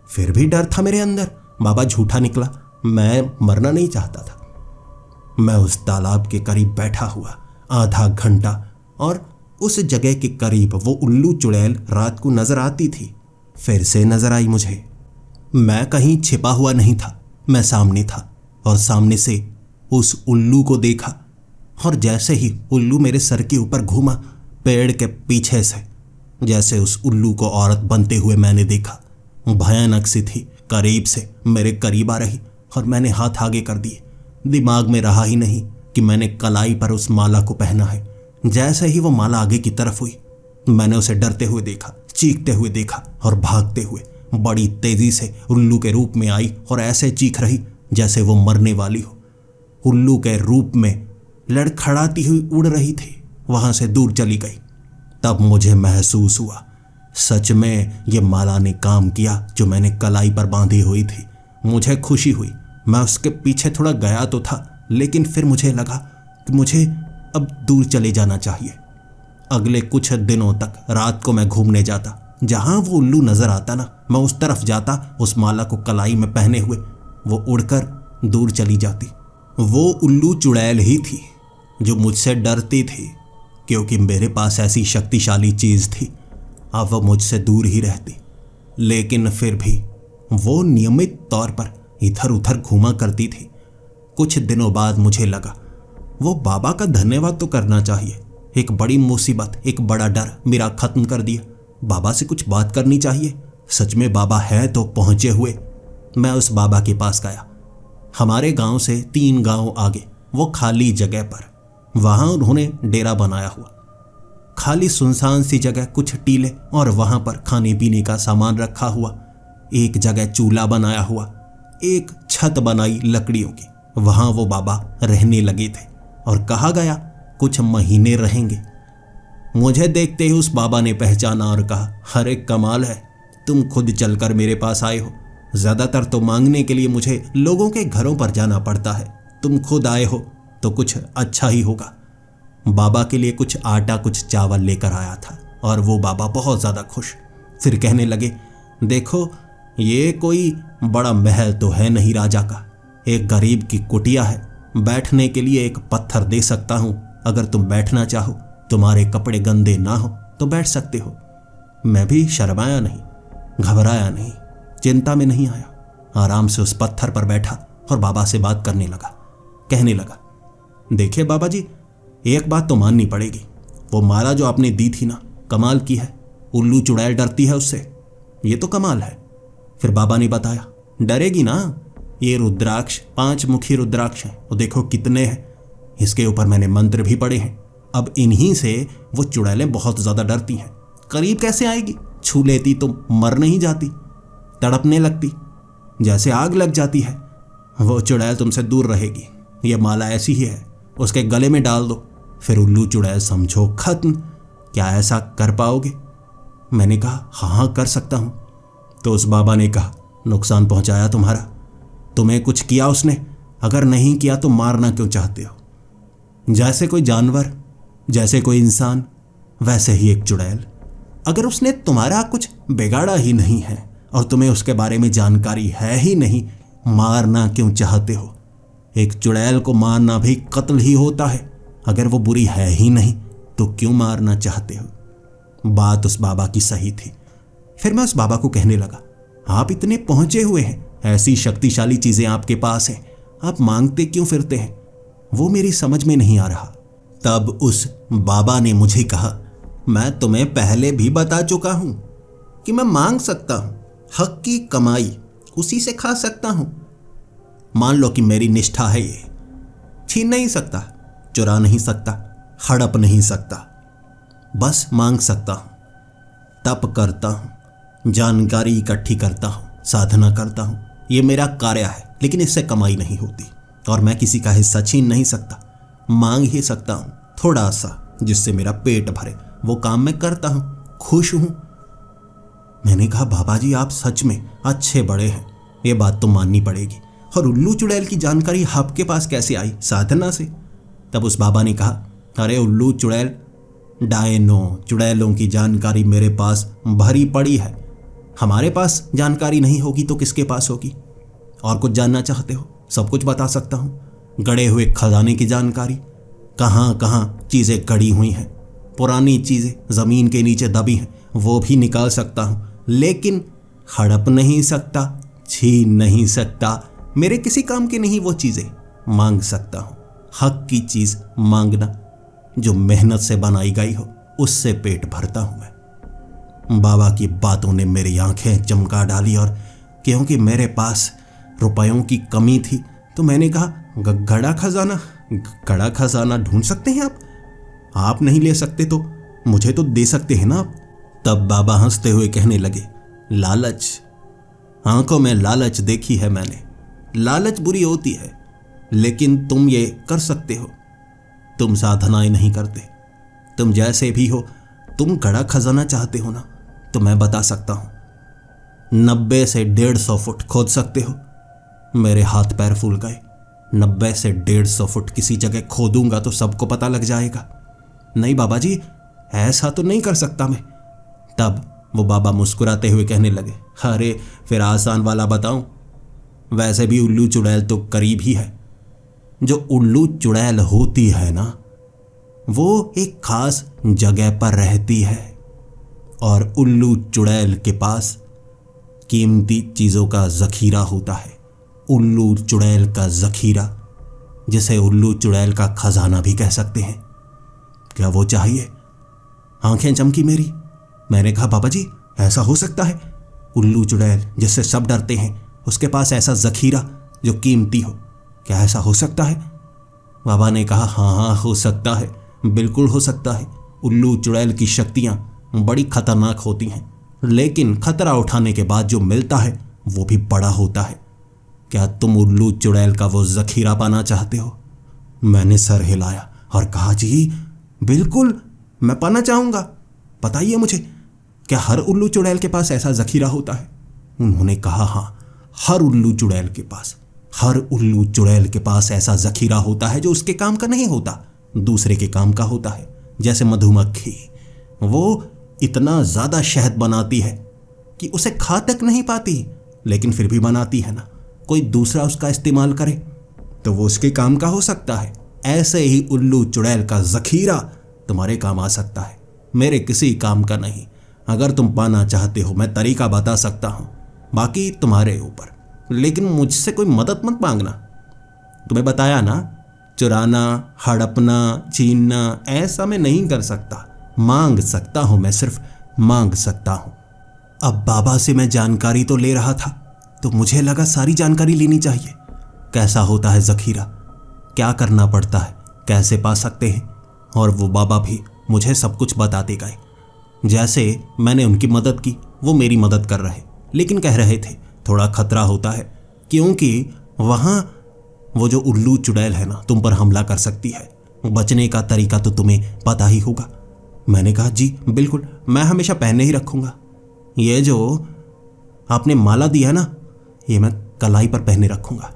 फिर भी डर था मेरे अंदर। बाबा झूठा निकला, मैं मरना नहीं चाहता था। मैं उस तालाब के करीब बैठा हुआ आधा घंटा, और उस जगह के करीब वो उल्लू चुड़ैल रात को नजर आती थी। फिर से नजर आई मुझे। मैं कहीं छिपा हुआ नहीं था, मैं सामने था, और सामने से उस उल्लू को देखा। और जैसे ही उल्लू मेरे सर के ऊपर घूमा, पेड़ के पीछे से जैसे उस उल्लू को औरत बनते हुए मैंने देखा। भयानक सी थी, करीब से मेरे करीब आ रही, और मैंने हाथ आगे कर दिए। दिमाग में रहा ही नहीं कि मैंने कलाई पर उस माला को पहना है। जैसे ही वो माला आगे की तरफ हुई, मैंने उसे डरते हुए देखा, चीखते हुए देखा, और भागते हुए बड़ी तेजी से उल्लू के रूप में आई, और ऐसे चीख रही जैसे वो मरने वाली हो। उल्लू के रूप में लड़खड़ाती हुई उड़ रही थी, वहां से दूर चली गई। तब मुझे महसूस हुआ सच में ये माला ने काम किया जो मैंने कलाई पर बांधी हुई थी। मुझे खुशी हुई। मैं उसके पीछे थोड़ा गया तो था, लेकिन फिर मुझे लगा कि मुझे अब दूर चले जाना चाहिए। अगले कुछ दिनों तक रात को मैं घूमने जाता, जहां वो उल्लू नजर आता ना, मैं उस तरफ जाता, उस माला को कलाई में पहने हुए। वो उड़कर दूर चली जाती। वो उल्लू चुड़ैल ही थी जो मुझसे डरती थी, क्योंकि मेरे पास ऐसी शक्तिशाली चीज थी। अब वो मुझसे दूर ही रहती, लेकिन फिर भी वो नियमित तौर पर इधर उधर घूमा करती थी। कुछ दिनों बाद मुझे लगा वो बाबा का धन्यवाद तो करना चाहिए। एक बड़ी मुसीबत, एक बड़ा डर मेरा खत्म कर दिया। बाबा से कुछ बात करनी चाहिए। सच में बाबा है तो पहुंचे हुए। मैं उस बाबा के पास गया। हमारे गांव से 3 गांव आगे वो खाली जगह पर, वहां उन्होंने डेरा बनाया हुआ। खाली सुनसान सी जगह, कुछ टीले और वहां पर खाने पीने का सामान रखा हुआ। एक जगह चूल्हा बनाया हुआ, एक छत बनाई लकड़ियों की। वहां वो बाबा रहने लगे थे और कहा गया कुछ महीने रहेंगे। मुझे देखते ही उस बाबा ने पहचाना और कहा, अरे कमाल है, तुम खुद चलकर मेरे पास आए हो। ज्यादातर तो मांगने के लिए मुझे लोगों के घरों पर जाना पड़ता है। तुम खुद आए हो तो कुछ अच्छा ही होगा। बाबा के लिए कुछ आटा, कुछ चावल लेकर आया था और वो बाबा बहुत ज्यादा खुश। फिर कहने लगे, देखो ये कोई बड़ा महल तो है नहीं राजा का, एक गरीब की कुटिया है। बैठने के लिए एक पत्थर दे सकता हूं। अगर तुम बैठना चाहो, तुम्हारे कपड़े गंदे ना हो तो बैठ सकते हो। मैं भी शर्माया नहीं, घबराया नहीं, चिंता में नहीं आया। आराम से उस पत्थर पर बैठा और बाबा से बात करने लगा। कहने लगा, देखिए बाबा जी, एक बात तो माननी पड़ेगी। वो माला जो आपने दी थी ना, कमाल की है। उल्लू चुड़ैल डरती है उससे, ये तो कमाल है। फिर बाबा ने बताया, डरेगी ना, ये रुद्राक्ष 5 मुखी रुद्राक्ष हैं, वो देखो कितने हैं। इसके ऊपर मैंने मंत्र भी पढ़े हैं। अब इन्हीं से वो चुड़ैलें बहुत ज्यादा डरती हैं। करीब कैसे आएगी? छू लेती तो मर नहीं जाती, तड़पने लगती, जैसे आग लग जाती है। वो चुड़ैल तुमसे दूर रहेगी। ये माला ऐसी ही है, उसके गले में डाल दो, फिर उल्लू चुड़ैल समझो खत्म। क्या ऐसा कर पाओगे? मैंने कहा, हाँ कर सकता हूं। तो उस बाबा ने कहा, नुकसान पहुंचाया तुम्हारा? तुम्हें कुछ किया उसने? अगर नहीं किया तो मारना क्यों चाहते हो? जैसे कोई जानवर, जैसे कोई इंसान, वैसे ही एक चुड़ैल। अगर उसने तुम्हारा कुछ बिगाड़ा ही नहीं है और तुम्हें उसके बारे में जानकारी है ही नहीं, मारना क्यों चाहते हो? एक चुड़ैल को मारना भी कत्ल ही होता है। अगर वो बुरी है ही नहीं तो क्यों मारना चाहते हो? बात उस बाबा की सही थी। फिर मैं उस बाबा को कहने लगा, आप इतने पहुंचे हुए हैं, ऐसी शक्तिशाली चीजें आपके पास हैं, आप मांगते क्यों फिरते हैं? वो मेरी समझ में नहीं आ रहा। तब उस बाबा ने मुझे कहा, मैं तुम्हें पहले भी बता चुका हूं कि मैं मांग सकता हूं, हक की कमाई उसी से खा सकता हूं। मान लो कि मेरी निष्ठा है, ये छीन नहीं सकता, चुरा नहीं सकता, हड़प नहीं सकता, बस मांग सकता हूं। तप करता हूं, जानकारी इकट्ठी करता हूं, साधना करता हूं। ये मेरा कार्य है, लेकिन इससे कमाई नहीं होती और मैं किसी का हिस्सा छीन नहीं सकता। मांग ही सकता हूं थोड़ा सा, जिससे मेरा पेट भरे। वो काम मैं करता हूं, खुश हूं। मैंने कहा, बाबा जी आप सच में अच्छे बड़े हैं, ये बात तो माननी पड़ेगी। और उल्लू चुड़ैल की जानकारी आपके पास कैसे आई? साधना से। तब उस बाबा ने कहा, अरे उल्लू चुड़ैल, डायनो चुड़ैलों की जानकारी मेरे पास भरी पड़ी है। हमारे पास जानकारी नहीं होगी तो किसके पास होगी? और कुछ जानना चाहते हो? सब कुछ बता सकता हूँ। गड़े हुए खजाने की जानकारी, कहाँ कहाँ चीज़ें गड़ी हुई हैं, पुरानी चीज़ें ज़मीन के नीचे दबी हैं, वो भी निकाल सकता हूँ। लेकिन हड़प नहीं सकता, छीन नहीं सकता, मेरे किसी काम की नहीं वो चीज़ें। मांग सकता हूँ। हक की चीज़ मांगना, जो मेहनत से बनाई गई हो, उससे पेट भरता हूँ मैं। बाबा की बातों ने मेरी आंखें चमका डाली और क्योंकि मेरे पास रुपयों की कमी थी तो मैंने कहा, गड़ा खजाना ढूंढ सकते हैं आप? आप नहीं ले सकते तो मुझे तो दे सकते हैं ना आप। तब बाबा हंसते हुए कहने लगे, लालच, आंखों में लालच देखी है मैंने। लालच बुरी होती है, लेकिन तुम ये कर सकते हो। तुम साधनाएं नहीं करते, तुम जैसे भी हो, तुम गड़ा खजाना चाहते हो ना, तो मैं बता सकता हूं 90 से 150 फुट खोद सकते हो। मेरे हाथ पैर फूल गए। 90 से 150 फुट किसी जगह खोदूंगा तो सबको पता लग जाएगा। नहीं बाबा जी, ऐसा तो नहीं कर सकता मैं। तब वो बाबा मुस्कुराते हुए कहने लगे, अरे फिर आसान वाला बताऊं? वैसे भी उल्लू चुड़ैल तो करीब ही है। जो उल्लू चुड़ैल होती है ना, वो एक खास जगह पर रहती है और उल्लू चुड़ैल के पास कीमती चीज़ों का ज़ख़ीरा होता है। उल्लू चुड़ैल का ज़ख़ीरा, जिसे उल्लू चुड़ैल का खजाना भी कह सकते हैं। क्या वो चाहिए? आंखें चमकी मेरी। मैंने कहा, बाबा जी ऐसा हो सकता है? उल्लू चुड़ैल जिससे सब डरते हैं, उसके पास ऐसा ज़ख़ीरा जो कीमती हो, क्या ऐसा हो सकता है? बाबा ने कहा, हाँ हो सकता है, बिल्कुल हो सकता है। उल्लू चुड़ैल की शक्तियाँ बड़ी खतरनाक होती हैं, लेकिन खतरा उठाने के बाद जो मिलता है वो भी बड़ा होता है। क्या तुम उल्लू चुड़ैल का वो ज़ख़ीरा पाना चाहते हो? मैंने सर हिलाया और कहा, जी बिल्कुल, मैं पाना चाहूँगा। बताइए मुझे, क्या हर उल्लू चुड़ैल के पास ऐसा ज़ख़ीरा होता है? उन्होंने कहा, हाँ, हर उल्लू चुड़ैल के पास ऐसा ज़ख़ीरा होता है जो उसके काम का नहीं होता, दूसरे के काम का होता है। जैसे मधुमक्खी, वो इतना ज़्यादा शहद बनाती है कि उसे खा तक नहीं पाती, लेकिन फिर भी बनाती है ना। कोई दूसरा उसका इस्तेमाल करे तो वो उसके काम का हो सकता है। ऐसे ही उल्लू चुड़ैल का ज़ख़ीरा तुम्हारे काम आ सकता है, मेरे किसी काम का नहीं। अगर तुम पाना चाहते हो मैं तरीका बता सकता हूँ, बाकी तुम्हारे ऊपर, लेकिन मुझसे कोई मदद मत मांगना। तुम्हें बताया ना, चुराना, हड़पना, छीनना ऐसा मैं नहीं कर सकता। मांग सकता हूँ, मैं सिर्फ मांग सकता हूँ। अब बाबा से मैं जानकारी तो ले रहा था, तो मुझे लगा सारी जानकारी लेनी चाहिए। कैसा होता है ज़ख़ीरा, क्या करना पड़ता है, कैसे पा सकते हैं, और वो बाबा भी मुझे सब कुछ बताते गए। जैसे मैंने उनकी मदद की, वो मेरी मदद कर रहे, लेकिन कह रहे थे थोड़ा खतरा होता है, क्योंकि वहाँ वो जो उल्लू चुड़ैल है ना, तुम पर हमला कर सकती है। बचने का तरीका तो तुम्हें पता ही होगा। मैंने कहा, जी बिल्कुल, मैं हमेशा पहने ही रखूँगा। ये जो आपने माला दिया ना, ये मैं कलाई पर पहने रखूँगा।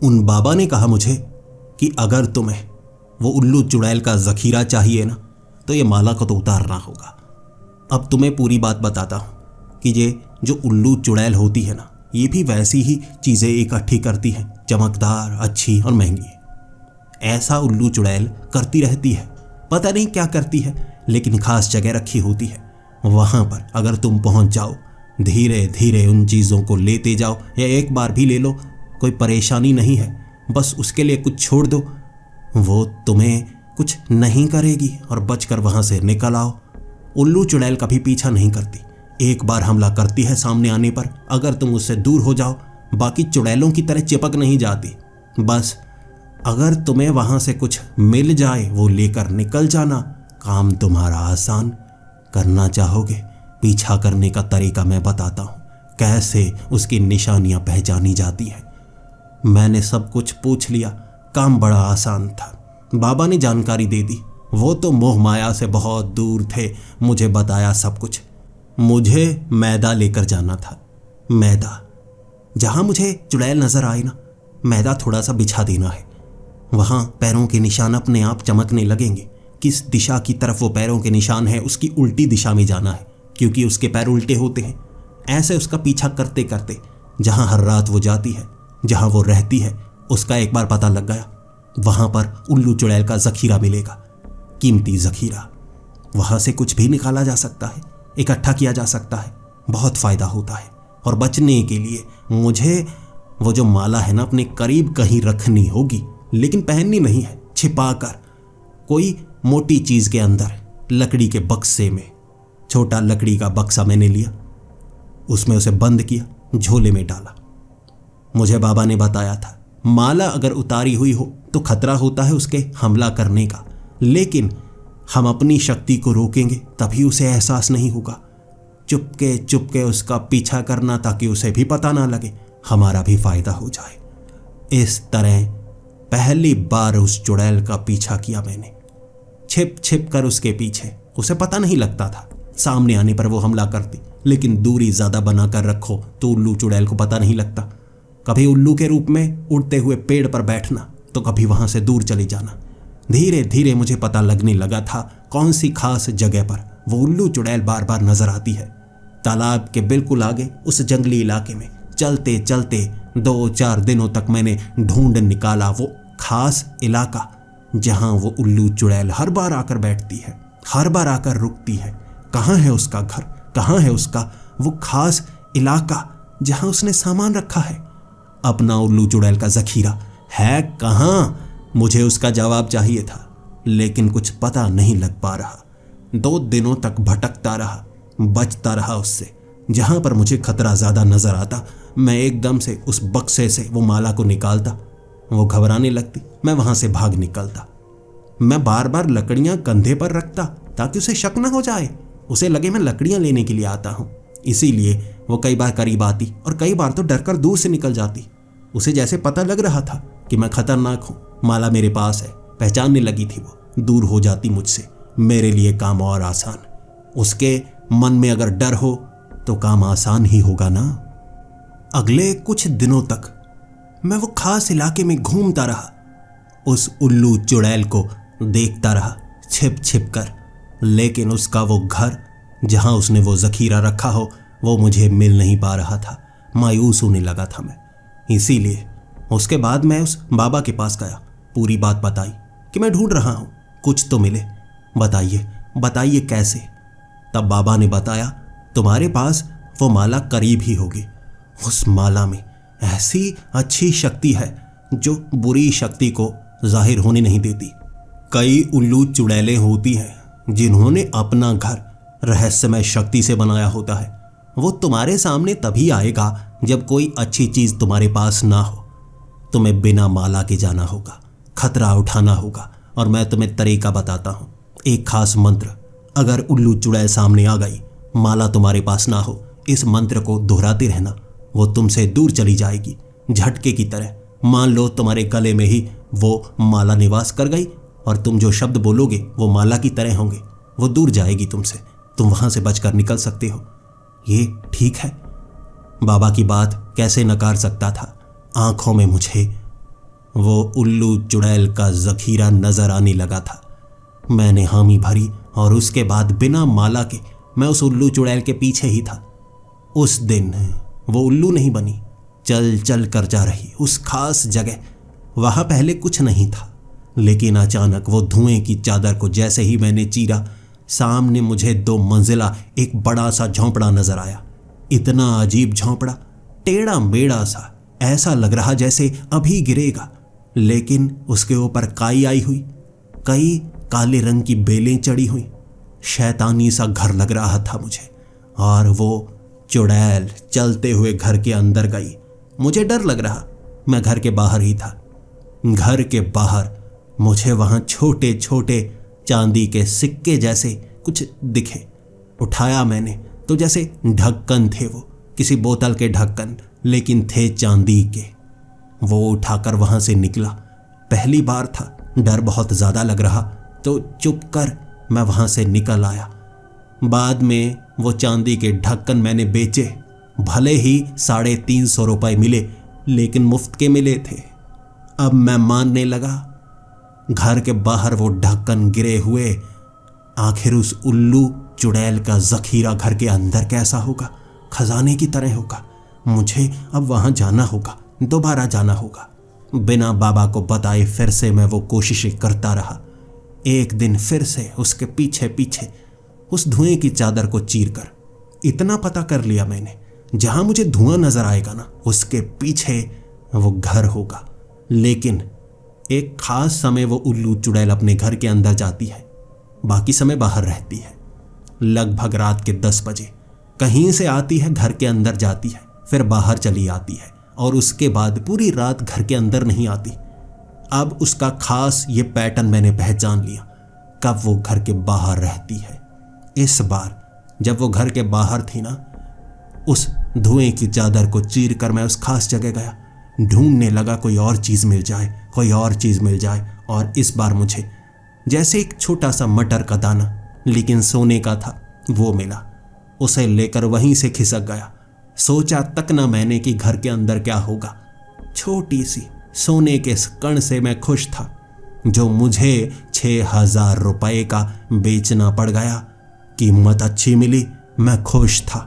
उन बाबा ने कहा मुझे कि अगर तुम्हें वो उल्लू चुड़ैल का ज़ख़ीरा चाहिए ना, तो ये माला को तो उतारना होगा। अब तुम्हें पूरी बात बताता हूँ कि ये जो उल्लू चुड़ैल होती है ना, ये भी वैसी ही चीज़ें इकट्ठी करती हैं, चमकदार, अच्छी और महंगी। ऐसा उल्लू चुड़ैल करती रहती है, पता नहीं क्या करती है, लेकिन खास जगह रखी होती है। वहाँ पर अगर तुम पहुँच जाओ, धीरे धीरे उन चीज़ों को लेते जाओ, या एक बार भी ले लो, कोई परेशानी नहीं है। बस उसके लिए कुछ छोड़ दो, वो तुम्हें कुछ नहीं करेगी, और बचकर वहाँ से निकल आओ। उल्लू चुड़ैल कभी पीछा नहीं करती, एक बार हमला करती है सामने आने पर, अगर तुम उससे दूर हो जाओ, बाकी चुड़ैलों की तरह चिपक नहीं जाती। बस अगर तुम्हें वहाँ से कुछ मिल जाए, वो लेकर निकल जाना, काम तुम्हारा आसान। करना चाहोगे? पीछा करने का तरीका मैं बताता हूँ, कैसे उसकी निशानियाँ पहचानी जाती हैं। मैंने सब कुछ पूछ लिया, काम बड़ा आसान था। बाबा ने जानकारी दे दी, वो तो मोह माया से बहुत दूर थे, मुझे बताया सब कुछ। मुझे मैदा लेकर जाना था। मैदा, जहाँ मुझे चुड़ैल नज़र आए ना, मैदा थोड़ा सा बिछा देना है। वहाँ पैरों के निशान अपने आप चमकने लगेंगे। किस दिशा की तरफ वो पैरों के निशान है, उसकी उल्टी दिशा में जाना है, क्योंकि उसके पैर उल्टे होते हैं। ऐसे उसका पीछा करते करते जहाँ हर रात वो जाती है, जहाँ वो रहती है, उसका एक बार पता लग गया, वहाँ पर उल्लू चुड़ैल का ज़ख़ीरा मिलेगा, कीमती ज़ख़ीरा। वहाँ से कुछ भी निकाला जा सकता है, इकट्ठा किया जा सकता है, बहुत फ़ायदा होता है। और बचने के लिए मुझे वो जो माला है ना, अपने करीब कहीं रखनी होगी, लेकिन पहननी नहीं है, छिपा कर कोई मोटी चीज़ के अंदर, लकड़ी के बक्से में। छोटा लकड़ी का बक्सा मैंने लिया, उसमें उसे बंद किया, झोले में डाला। मुझे बाबा ने बताया था, माला अगर उतारी हुई हो तो खतरा होता है उसके हमला करने का, लेकिन हम अपनी शक्ति को रोकेंगे तभी उसे एहसास नहीं होगा। चुपके चुपके उसका पीछा करना, ताकि उसे भी पता ना लगे, हमारा भी फायदा हो जाए। इस तरह पहली बार उस चुड़ैल का पीछा किया मैंने, छिप छिप कर उसके पीछे। उसे पता नहीं लगता था, सामने आने पर वो हमला करती, लेकिन दूरी ज्यादा बनाकर रखो तो उल्लू चुड़ैल को पता नहीं लगता। कभी उल्लू के रूप में उड़ते हुए पेड़ पर बैठना तो कभी वहां से दूर चले जाना। धीरे धीरे मुझे पता लगने लगा था कौन सी खास जगह पर वो उल्लू चुड़ैल बार बार नजर आती है। तालाब के बिल्कुल आगे उस जंगली इलाके में चलते चलते 2-4 दिनों तक मैंने ढूंढ निकाला वो खास इलाका जहां वो उल्लू चुड़ैल हर बार आकर बैठती है, हर बार आकर रुकती है। कहाँ है उसका घर, कहाँ है उसका वो खास इलाका जहां उसने सामान रखा है, अपना उल्लू चुड़ैल का जखीरा है कहाँ? मुझे उसका जवाब चाहिए था, लेकिन कुछ पता नहीं लग पा रहा। 2 दिनों तक भटकता रहा, बचता रहा उससे। जहां पर मुझे खतरा ज्यादा नजर आता मैं एकदम से उस बक्से से वो माला को निकालता। वो घबराने लगती, मैं वहां से भाग निकलता। मैं बार बार लकड़ियां कंधे पर रखता ताकि उसे शक न हो जाए, उसे लगे मैं लकड़ियां लेने के लिए आता हूं। इसीलिए वो कई बार करीब आती और कई बार तो डरकर दूर से निकल जाती। उसे जैसे पता लग रहा था कि मैं खतरनाक हूं, माला मेरे पास है, पहचानने लगी थी। वो दूर हो जाती मुझसे, मेरे लिए काम और आसान। उसके मन में अगर डर हो तो काम आसान ही होगा ना। अगले कुछ दिनों तक मैं वो खास इलाके में घूमता रहा, उस उल्लू चुड़ैल को देखता रहा छिप छिप कर, लेकिन उसका वो घर जहां उसने वो जखीरा रखा हो वो मुझे मिल नहीं पा रहा था। मायूस होने लगा था मैं। इसीलिए उसके बाद मैं उस बाबा के पास गया, पूरी बात बताई कि मैं ढूंढ रहा हूं, कुछ तो मिले, बताइए बताइए कैसे। तब बाबा ने बताया, तुम्हारे पास वो माला करीब ही होगी। उस माला में ऐसी अच्छी शक्ति है जो बुरी शक्ति को जाहिर होने नहीं देती। कई उल्लू चुड़ैलें होती हैं जिन्होंने अपना घर रहस्यमय शक्ति से बनाया होता है। वो तुम्हारे सामने तभी आएगा जब कोई अच्छी चीज तुम्हारे पास ना हो। तुम्हें बिना माला के जाना होगा, खतरा उठाना होगा, और मैं तुम्हें तरीका बताता हूं। एक खास मंत्र, अगर उल्लू चुड़ैल सामने आ गई, माला तुम्हारे पास ना हो, इस मंत्र को दोहराते रहना, वो तुमसे दूर चली जाएगी झटके की तरह। मान लो तुम्हारे गले में ही वो माला निवास कर गई और तुम जो शब्द बोलोगे वो माला की तरह होंगे, वो दूर जाएगी तुमसे, तुम वहां से बचकर निकल सकते हो। ये ठीक है? बाबा की बात कैसे नकार सकता था। आंखों में मुझे वो उल्लू चुड़ैल का जखीरा नजर आने लगा था। मैंने हामी भरी और उसके बाद बिना माला के मैं उस उल्लू चुड़ैल के पीछे ही था। उस दिन वो उल्लू नहीं बनी, चल चल कर जा रही उस खास जगह। वहां पहले कुछ नहीं था, लेकिन अचानक वो धुएं की चादर को जैसे ही मैंने चीरा, सामने मुझे 2 मंजिला एक बड़ा सा झोंपड़ा नजर आया। इतना अजीब झोंपड़ा, टेढ़ा मेढ़ा सा, ऐसा लग रहा जैसे अभी गिरेगा, लेकिन उसके ऊपर काई आई हुई, कई काले रंग की बेलें चढ़ी हुई। शैतानी सा घर लग रहा था मुझे। और वो चुड़ैल चलते हुए घर के अंदर गई। मुझे डर लग रहा, मैं घर के बाहर ही था। घर के बाहर मुझे वहां छोटे छोटे चांदी के सिक्के जैसे कुछ दिखे। उठाया मैंने तो जैसे ढक्कन थे, वो किसी बोतल के ढक्कन, लेकिन थे चांदी के। वो उठाकर वहां से निकला। पहली बार था, डर बहुत ज्यादा लग रहा, तो चुप कर मैं वहां से निकल आया। बाद में वो चांदी के ढक्कन मैंने बेचे। भले ही 350 रुपए मिले, लेकिन मुफ्त के मिले थे। अब मैं मानने लगा, घर के बाहर वो ढक्कन गिरे हुए, आखिर उस उल्लू चुड़ैल का जखीरा घर के अंदर कैसा होगा? खजाने की तरह होगा। मुझे अब वहां जाना होगा, दोबारा जाना होगा। बिना बाबा को बताए फिर से मैं वो कोशिशें करता रहा। एक दिन फिर से उसके पीछे पीछे उस धुएं की चादर को चीरकर इतना पता कर लिया मैंने, जहां मुझे धुआं नजर आएगा ना, उसके पीछे वो घर होगा। लेकिन एक खास समय वो उल्लू चुड़ैल अपने घर के अंदर जाती है, बाकी समय बाहर रहती है। लगभग रात के 10 बजे कहीं से आती है, घर के अंदर जाती है, फिर बाहर चली आती है, और उसके बाद पूरी रात घर के अंदर नहीं आती। अब उसका खास ये पैटर्न मैंने पहचान लिया, कब वो घर के बाहर रहती है। इस बार जब वो घर के बाहर थी ना, उस धुएं की चादर को चीर कर मैं उस खास जगह गया, ढूंढने लगा कोई और चीज मिल जाए, कोई और चीज मिल जाए। और इस बार मुझे जैसे एक छोटा सा मटर का दाना, लेकिन सोने का था, वो मिला, उसे लेकर वहीं से खिसक गया। सोचा तक न मैंने कि घर के अंदर क्या होगा। छोटी सी सोने के कण से मैं खुश था, जो मुझे 6,000 रुपए का बेचना पड़ गया। कीमत अच्छी मिली, मैं खुश था।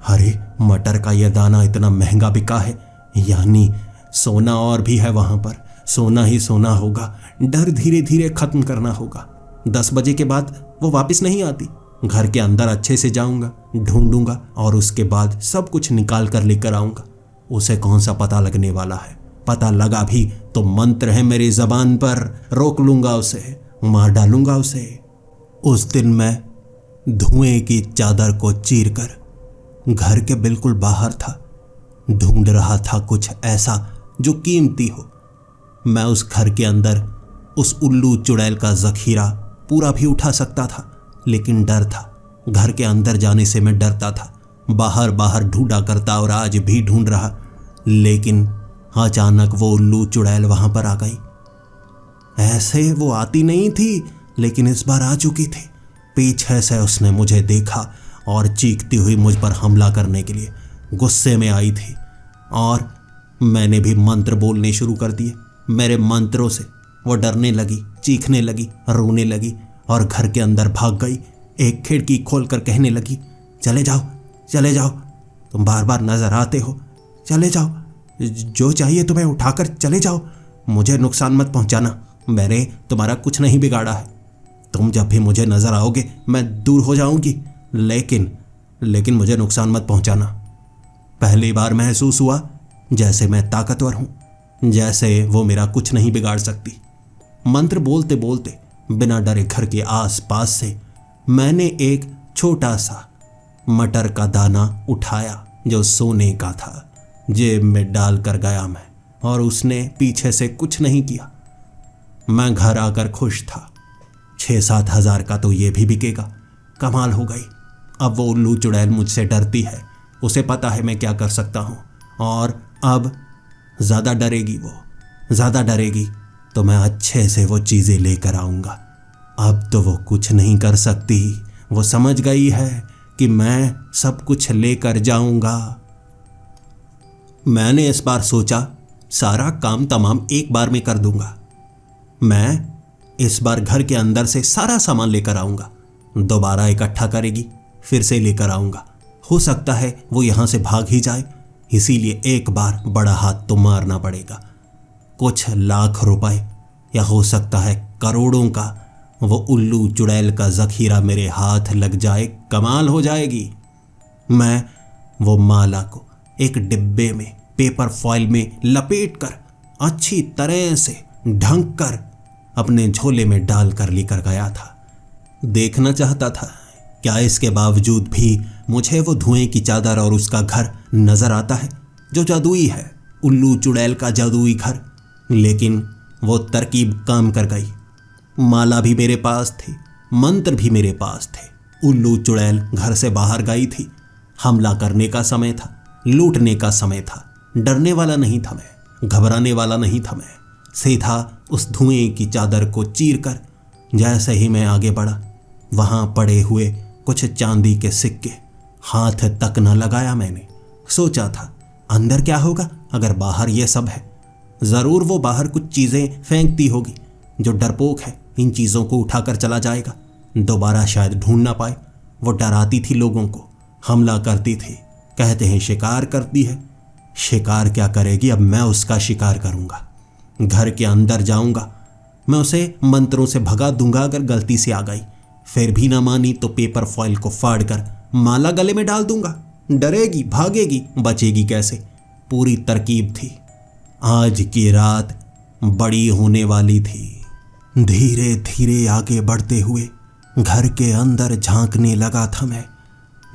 अरे मटर का यह दाना इतना महंगा बिका है, यानी सोना और भी है वहां पर। सोना ही सोना होगा। डर धीरे धीरे खत्म करना होगा। 10 बजे के बाद वो वापस नहीं आती। घर के अंदर अच्छे से जाऊंगा, ढूंढूंगा और उसके बाद सब कुछ निकाल कर लेकर आऊंगा। उसे कौन सा पता लगने वाला है? पता लगा भी तो मंत्र है मेरी जबान पर, रोक लूंगा उसे, मार डालूंगा उसे। उस दिन मैं धुएं की चादर को चीरकर घर के बिल्कुल बाहर था। ढूंढ रहा था कुछ ऐसा जो कीमती हो। मैं उस घर के अंदर उस उल्लू चुड़ैल का जखीरा पूरा भी उठा सकता था, लेकिन डर था। घर के अंदर जाने से मैं डरता था। बाहर बाहर ढूंढा करता और आज भी ढूंढ रहा, लेकिन अचानक वो उल्लू चुड़ैल वहां पर आ गई। ऐसे वो आती नहीं थी, लेकिन इस बार आ चुकी थी। पीछे से उसने मुझे देखा और चीखती हुई मुझ पर हमला करने के लिए गुस्से में आई थी, और मैंने भी मंत्र बोलने शुरू कर दिए। मेरे मंत्रों से वो डरने लगी, चीखने लगी, रोने लगी और घर के अंदर भाग गई। एक खिड़की खोलकर कहने लगी, चले जाओ, चले जाओ, तुम बार बार नजर आते हो, चले जाओ, जो चाहिए तुम्हें उठाकर चले जाओ, मुझे नुकसान मत पहुंचाना, मैंने तुम्हारा कुछ नहीं बिगाड़ा है। तुम जब भी मुझे नजर आओगे मैं दूर हो जाऊंगी, लेकिन मुझे नुकसान मत पहुंचाना। पहली बार महसूस हुआ जैसे मैं ताकतवर हूं, जैसे वो मेरा कुछ नहीं बिगाड़ सकती। मंत्र बोलते बोलते बिना डरे घर के आसपास से मैंने एक छोटा सा मटर का दाना उठाया जो सोने का था। जेब में डाल कर गया मैं, और उसने पीछे से कुछ नहीं किया। मैं घर आकर खुश था। 6-7 हज़ार का तो ये भी बिकेगा। कमाल हो गई। अब वो उल्लू चुड़ैल मुझसे डरती है, उसे पता है मैं क्या कर सकता हूँ, और अब ज़्यादा डरेगी वो, ज़्यादा डरेगी तो मैं अच्छे से वो चीज़ें लेकर आऊँगा। अब तो वो कुछ नहीं कर सकती। वो समझ गई है कि मैं सब कुछ लेकर जाऊँगा। मैंने इस बार सोचा सारा काम तमाम एक बार में कर दूंगा। मैं इस बार घर के अंदर से सारा सामान लेकर आऊंगा। दोबारा इकट्ठा करेगी, फिर से लेकर आऊंगा। हो सकता है वो यहां से भाग ही जाए, इसीलिए एक बार बड़ा हाथ तो मारना पड़ेगा। कुछ लाख रुपए या हो सकता है करोड़ों का वो उल्लू चुड़ैल का जखीरा मेरे हाथ लग जाए, कमाल हो जाएगी। मैं वो माला को एक डिब्बे में पेपर फॉइल में लपेटकर अच्छी तरह से ढंक कर अपने झोले में डालकर लेकर गया था। देखना चाहता था क्या इसके बावजूद भी मुझे वो धुएं की चादर और उसका घर नजर आता है जो जादुई है, उल्लू चुड़ैल का जादुई घर। लेकिन वो तरकीब काम कर गई। माला भी मेरे पास थी, मंत्र भी मेरे पास थे। उल्लू चुड़ैल घर से बाहर गई थी। हमला करने का समय था, लूटने का समय था। डरने वाला नहीं था मैं, घबराने वाला नहीं था मैं। सीधा उस धुएं की चादर को चीरकर जैसे ही मैं आगे बढ़ा, वहां पड़े हुए कुछ चांदी के सिक्के हाथ तक न लगाया मैंने। सोचा था अंदर क्या होगा अगर बाहर ये सब है। जरूर वो बाहर कुछ चीजें फेंकती होगी। जो डरपोक है इन चीजों को उठाकर चला जाएगा, दोबारा शायद ढूंढ ना पाए। वो डराती थी लोगों को, हमला करती थी। कहते हैं शिकार करती है, शिकार क्या करेगी, अब मैं उसका शिकार करूंगा। घर के अंदर जाऊंगा, मैं उसे मंत्रों से भगा दूंगा। अगर गलती से आ गई फिर भी ना मानी तो पेपर फॉइल को फाड़कर माला गले में डाल दूंगा। डरेगी, भागेगी, बचेगी कैसे? पूरी तरकीब थी। आज की रात बड़ी होने वाली थी। धीरे धीरे आगे बढ़ते हुए घर के अंदर झांकने लगा था मैं।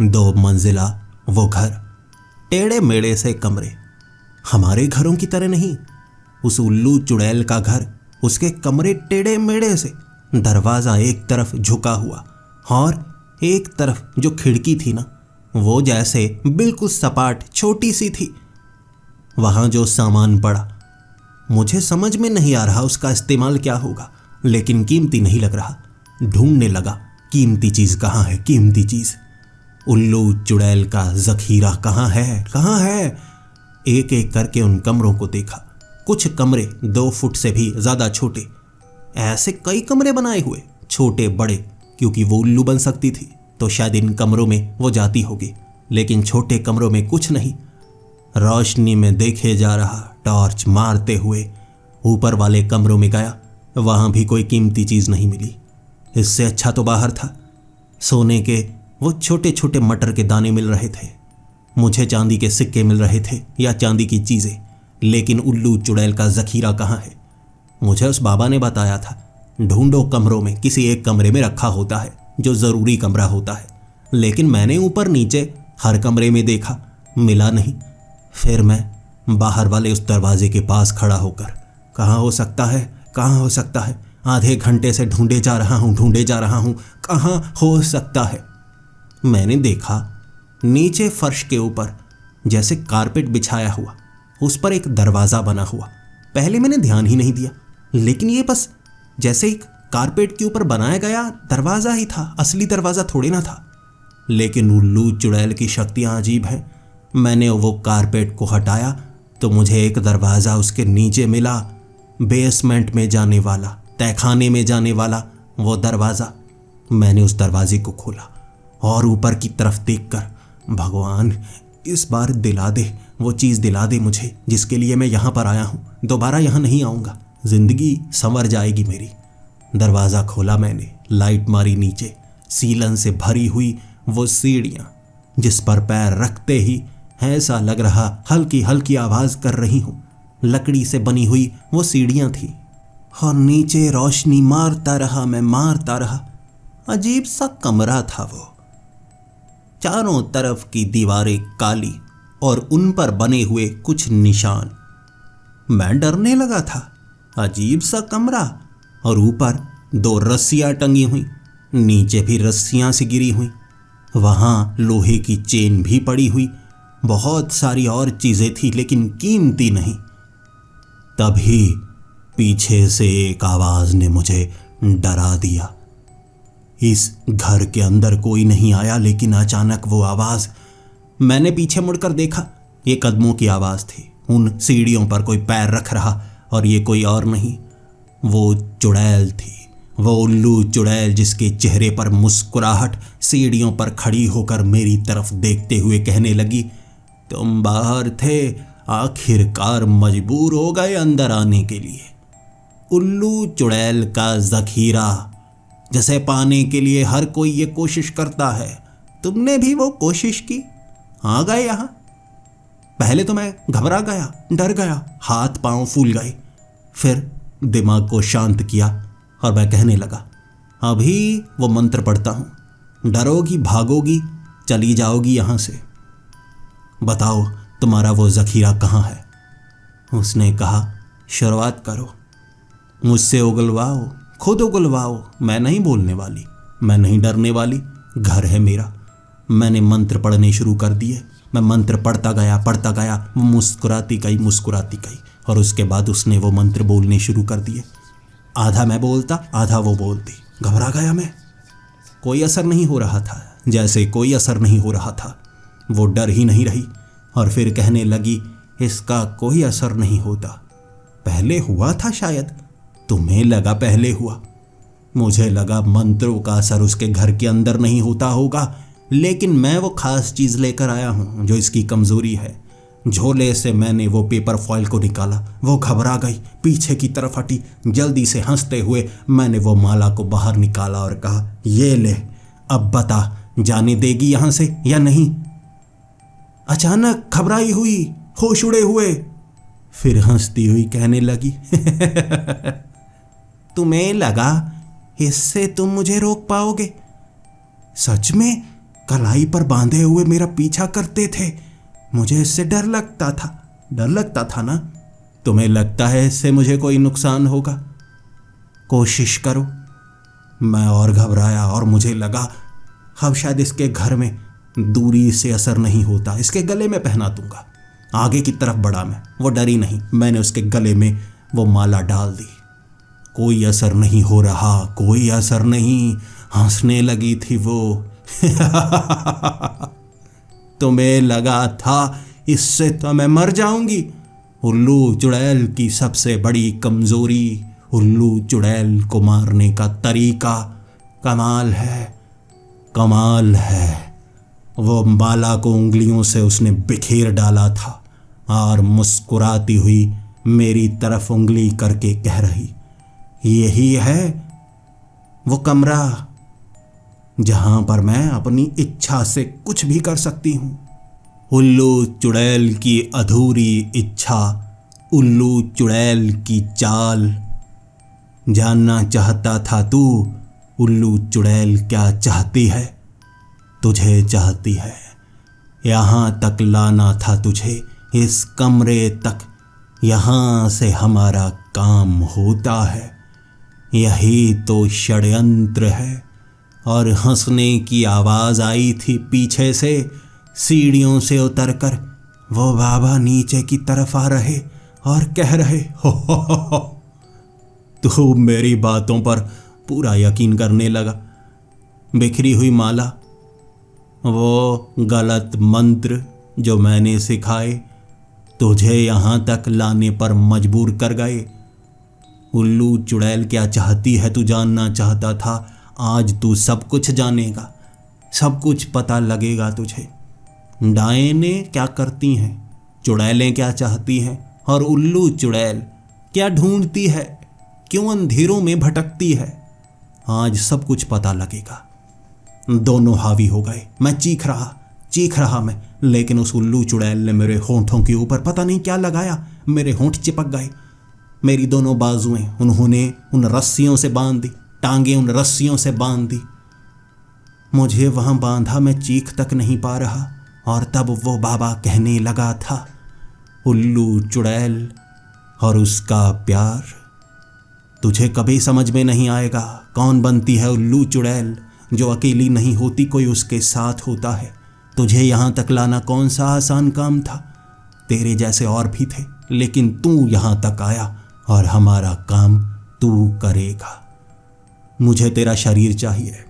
2 मंजिला वो घर, टेढ़े मेढ़े से कमरे, हमारे घरों की तरह नहीं। उस उल्लू चुड़ैल का घर, उसके कमरे टेढ़े मेढ़े से, दरवाजा एक तरफ झुका हुआ और एक तरफ जो खिड़की थी ना, वो जैसे बिल्कुल सपाट छोटी सी थी। वहां जो सामान पड़ा मुझे समझ में नहीं आ रहा उसका इस्तेमाल क्या होगा, लेकिन कीमती नहीं लग रहा। ढूंढने लगा कीमती चीज कहाँ है, कीमती चीज। उल्लू चुड़ैल का जखीरा कहाँ है, कहाँ है? एक एक करके उन कमरों को देखा। कुछ कमरे 2 फुट से भी ज्यादा छोटे, ऐसे कई कमरे बनाए हुए, छोटे बड़े, क्योंकि वो उल्लू बन सकती थी तो शायद इन कमरों में वो जाती होगी, लेकिन छोटे कमरों में कुछ नहीं। रोशनी में देखे जा रहा, टॉर्च मारते हुए ऊपर वाले कमरों में गया, वहां भी कोई कीमती चीज नहीं मिली। इससे अच्छा तो बाहर था। सोने के वो छोटे छोटे मटर के दाने मिल रहे थे, मुझे चांदी के सिक्के मिल रहे थे या चांदी की चीजें, लेकिन उल्लू चुड़ैल का जखीरा कहाँ है? मुझे उस बाबा ने बताया था, ढूंढो कमरों में, किसी एक कमरे में रखा होता है जो जरूरी कमरा होता है, लेकिन मैंने ऊपर नीचे हर कमरे में देखा, मिला नहीं। फिर मैं बाहर वाले उस दरवाजे के पास खड़ा होकर, कहाँ हो सकता है, कहाँ हो सकता है? आधे घंटे से ढूंढे जा रहा हूँ, कहाँ हो सकता है? मैंने देखा नीचे फर्श के ऊपर जैसे कारपेट बिछाया हुआ, उस पर एक दरवाज़ा बना हुआ। पहले मैंने ध्यान ही नहीं दिया, लेकिन ये बस जैसे एक कारपेट के ऊपर बनाया गया दरवाज़ा ही था, असली दरवाज़ा थोड़ी ना था। लेकिन उल्लू चुड़ैल की शक्तियाँ अजीब हैं। मैंने वो कारपेट को हटाया तो मुझे एक दरवाज़ा उसके नीचे मिला, बेसमेंट में जाने वाला, तहखाने में जाने वाला वो दरवाज़ा। मैंने उस दरवाजे को खोला और ऊपर की तरफ देखकर, भगवान इस बार दिला दे, वो चीज़ दिला दे मुझे जिसके लिए मैं यहाँ पर आया हूँ। दोबारा यहाँ नहीं आऊँगा, जिंदगी संवर जाएगी मेरी। दरवाज़ा खोला मैंने, लाइट मारी नीचे, सीलन से भरी हुई वो सीढ़ियाँ, जिस पर पैर रखते ही ऐसा लग रहा हल्की हल्की आवाज़ कर रही हूँ। लकड़ी से बनी हुई वो सीढ़ियाँ थी और नीचे रोशनी मारता रहा, मैं मारता रहा। अजीब सा कमरा था वो, चारों तरफ की दीवारें काली और उन पर बने हुए कुछ निशान। मैं डरने लगा था। अजीब सा कमरा, और ऊपर 2 रस्सियां टंगी हुई, नीचे भी रस्सियां सी गिरी हुई, वहां लोहे की चेन भी पड़ी हुई, बहुत सारी और चीजें थी लेकिन कीमती नहीं। तभी पीछे से एक आवाज ने मुझे डरा दिया। इस घर के अंदर कोई नहीं आया, लेकिन अचानक वो आवाज, मैंने पीछे मुड़कर देखा, ये कदमों की आवाज थी। उन सीढ़ियों पर कोई पैर रख रहा, और ये कोई और नहीं, वो चुड़ैल थी, वो उल्लू चुड़ैल, जिसके चेहरे पर मुस्कुराहट सीढ़ियों पर खड़ी होकर मेरी तरफ देखते हुए कहने लगी, तुम बाहर थे, आखिरकार मजबूर हो गए अंदर आने के लिए। उल्लू चुड़ैल का जखीरा, जैसे पाने के लिए हर कोई ये कोशिश करता है, तुमने भी वो कोशिश की, आ गए यहाँ। पहले तो मैं घबरा गया, डर गया, हाथ पांव फूल गए। फिर दिमाग को शांत किया और मैं कहने लगा, अभी वो मंत्र पढ़ता हूँ, डरोगी, भागोगी, चली जाओगी यहाँ से। बताओ तुम्हारा वो जखीरा कहाँ है? उसने कहा, शुरुआत करो, मुझसे उगलवाओ, खुद उगलवाओ, मैं नहीं बोलने वाली, मैं नहीं डरने वाली, घर है मेरा। मैंने मंत्र पढ़ने शुरू कर दिए। मैं मंत्र पढ़ता गया, वो मुस्कुराती गई, और उसके बाद उसने वो मंत्र बोलने शुरू कर दिए। आधा मैं बोलता, आधा वो बोलती। घबरा गया मैं। कोई असर नहीं हो रहा था, जैसे कोई असर नहीं हो रहा था। वो डर ही नहीं रही और फिर कहने लगी, इसका कोई असर नहीं होता, पहले हुआ था शायद, तुम्हें लगा पहले हुआ, मुझे लगा मंत्रों का असर उसके घर के अंदर नहीं होता होगा, लेकिन मैं वो खास चीज़ लेकर आया हूँ जो इसकी कमज़ोरी है। झोले से मैंने वो पेपर फॉइल को निकाला। वो घबरा गई, पीछे की तरफ हटी। जल्दी से हंसते हुए मैंने वो माला को बाहर निकाला और कहा, ये ले, अब बता, जाने देगी यहाँ से या नहीं? अचानक घबराई हुई, होश उड़े हुए, फिर हंसती हुई कहने लगी, तुम्हें लगा इससे तुम मुझे रोक पाओगे? सच में कलाई पर बांधे हुए मेरा पीछा करते थे, मुझे इससे डर लगता था ना। तुम्हें लगता है इससे मुझे कोई नुकसान होगा? कोशिश करो। मैं और घबराया और मुझे लगा अब शायद इसके घर में दूरी से असर नहीं होता, इसके गले में पहना दूंगा। आगे की तरफ बढ़ा मैं, वो डरी नहीं। मैंने उसके गले में वो माला डाल दी। कोई असर नहीं हो रहा, कोई असर नहीं। हंसने लगी थी वो, तुम्हें लगा था इससे तो मैं मर जाऊंगी। उल्लू चुड़ैल की सबसे बड़ी कमजोरी उल्लू चुड़ैल को मारने का तरीका कमाल है, कमाल है। वो माला को उंगलियों से उसने बिखेर डाला था और मुस्कुराती हुई मेरी तरफ उंगली करके कह रही, यही है वो कमरा जहां पर मैं अपनी इच्छा से कुछ भी कर सकती हूं। उल्लू चुड़ैल की अधूरी इच्छा, उल्लू चुड़ैल की चाल। जानना चाहता था तू उल्लू चुड़ैल क्या चाहती है? तुझे चाहती है, यहां तक लाना था तुझे, इस कमरे तक। यहां से हमारा काम होता है, यही तो षड्यंत्र है। और हंसने की आवाज आई थी पीछे से। सीढ़ियों से उतरकर वो बाबा नीचे की तरफ आ रहे और कह रहे, हो। तू मेरी बातों पर पूरा यकीन करने लगा। बिखरी हुई माला, वो गलत मंत्र जो मैंने सिखाए, तुझे यहां तक लाने पर मजबूर कर गए। उल्लू चुड़ैल क्या चाहती है तू जानना चाहता था। आज तू सब कुछ जानेगा, सब कुछ पता लगेगा तुझे। डायनें क्या करती हैं, चुड़ैलें क्या चाहती हैं, और उल्लू चुड़ैल क्या ढूंढती है, क्यों अंधेरों में भटकती है। आज सब कुछ पता लगेगा। दोनों हावी हो गए। मैं चीख रहा मैं, लेकिन उस उल्लू चुड़ैल ने मेरे होंठों के ऊपर पता नहीं क्या लगाया। मेरे होंठ चिपक गए। मेरी दोनों बाजुएं उन्होंने उन रस्सियों से बांध दी, टांगें उन रस्सियों से बांध दी। मुझे वहां बांधा, मैं चीख तक नहीं पा रहा। और तब वो बाबा कहने लगा था, उल्लू चुड़ैल और उसका प्यार। तुझे कभी समझ में नहीं आएगा कौन बनती है उल्लू चुड़ैल। जो अकेली नहीं होती, कोई उसके साथ होता है। तुझे यहां तक लाना कौन सा आसान काम था। तेरे जैसे और भी थे, लेकिन तू यहां तक आया और हमारा काम तू करेगा। मुझे तेरा शरीर चाहिए।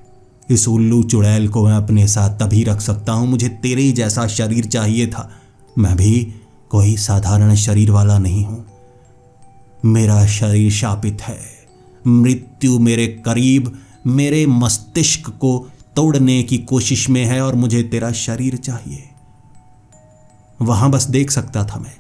इस उल्लू चुड़ैल को मैं अपने साथ तभी रख सकता हूं। मुझे तेरे ही जैसा शरीर चाहिए था। मैं भी कोई साधारण शरीर वाला नहीं हूं। मेरा शरीर शापित है। मृत्यु मेरे करीब, मेरे मस्तिष्क को तोड़ने की कोशिश में है और मुझे तेरा शरीर चाहिए। वहां बस देख सकता था मैं।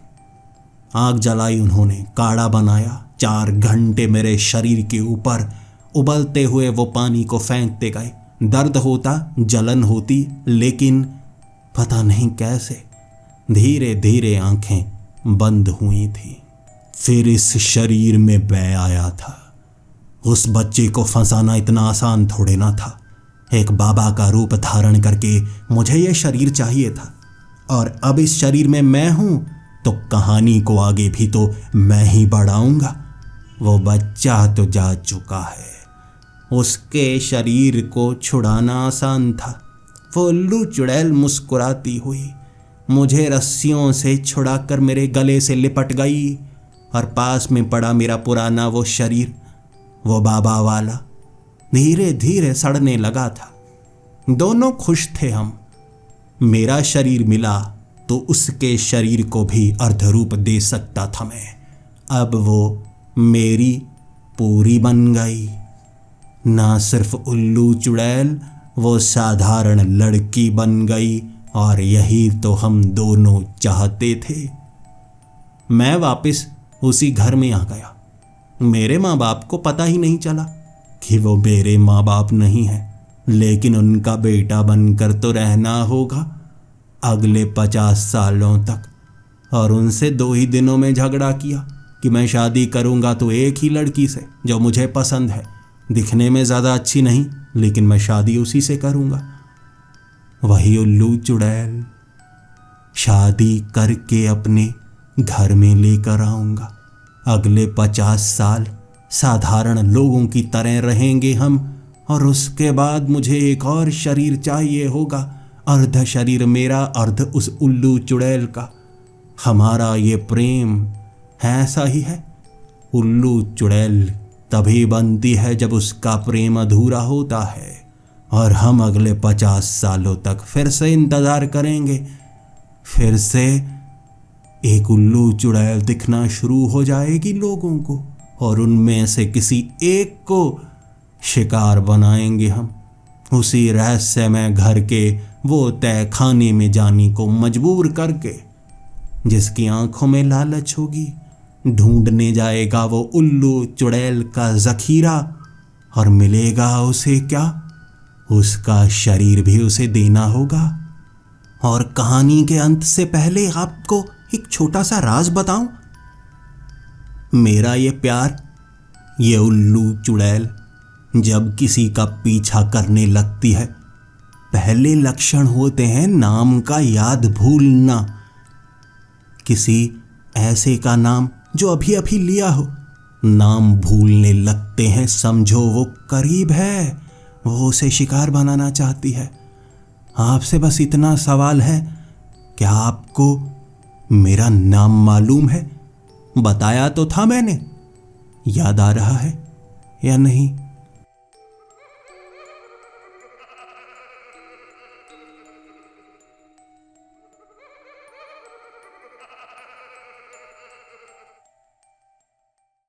आग जलाई उन्होंने, काढ़ा बनाया। 4 घंटे मेरे शरीर के ऊपर उबलते हुए वो पानी को फेंकते गए। दर्द होता, जलन होती, लेकिन पता नहीं कैसे धीरे धीरे आंखें बंद हुई थी। फिर इस शरीर में मैं आया था। उस बच्चे को फंसाना इतना आसान थोड़े ना था। एक बाबा का रूप धारण करके मुझे यह शरीर चाहिए था, और अब इस शरीर में मैं हूं, तो कहानी को आगे भी तो मैं ही बढ़ाऊंगा। वो बच्चा तो जा चुका है, उसके शरीर को छुड़ाना आसान था। वो उल्लू चुड़ैल मुस्कुराती हुई मुझे रस्सियों से छुड़ाकर मेरे गले से लिपट गई, और पास में पड़ा मेरा पुराना वो शरीर, वो बाबा वाला, धीरे धीरे सड़ने लगा था। दोनों खुश थे हम। मेरा शरीर मिला तो उसके शरीर को भी अर्धरूप दे सकता था मैं। अब वो मेरी पूरी बन गई। ना सिर्फ उल्लू चुड़ैल, वो साधारण लड़की बन गई, और यही तो हम दोनों चाहते थे। मैं वापस उसी घर में आ गया। मेरे माँ बाप को पता ही नहीं चला कि वो मेरे माँ बाप नहीं हैं, लेकिन उनका बेटा बनकर तो रहना होगा अगले 50 सालों तक। और उनसे 2 ही दिनों में झगड़ा किया कि मैं शादी करूंगा तो एक ही लड़की से जो मुझे पसंद है, दिखने में ज़्यादा अच्छी नहीं, लेकिन मैं शादी उसी से करूंगा। वही उल्लू चुड़ैल, शादी करके अपने घर में लेकर आऊंगा। अगले 50 साल साधारण लोगों की तरह रहेंगे हम, और उसके बाद मुझे एक और शरीर चाहिए होगा। अर्ध शरीर मेरा, अर्ध उस उल्लू चुड़ैल का। हमारा ये प्रेम ऐसा ही है। उल्लू चुड़ैल तभी बनती है जब उसका प्रेम अधूरा होता है। और हम अगले 50 सालों तक फिर से इंतजार करेंगे। फिर से एक उल्लू चुड़ैल दिखना शुरू हो जाएगी लोगों को, और उनमें से किसी एक को शिकार बनाएंगे हम, उसी रहस्यमय घर के वो तय खाने में जाने को मजबूर करके। जिसकी आंखों में लालच होगी ढूंढने जाएगा वो उल्लू चुड़ैल का जखीरा, और मिलेगा उसे क्या? उसका शरीर भी उसे देना होगा। और कहानी के अंत से पहले आपको एक छोटा सा राज बताऊं। मेरा ये प्यार, ये उल्लू चुड़ैल जब किसी का पीछा करने लगती है, पहले लक्षण होते हैं नाम का याद भूलना। किसी ऐसे का नाम जो अभी अभी लिया हो, नाम भूलने लगते हैं, समझो वो करीब है, वो उसे शिकार बनाना चाहती है। आपसे बस इतना सवाल है, क्या आपको मेरा नाम मालूम है? बताया तो था मैंने, याद आ रहा है या नहीं?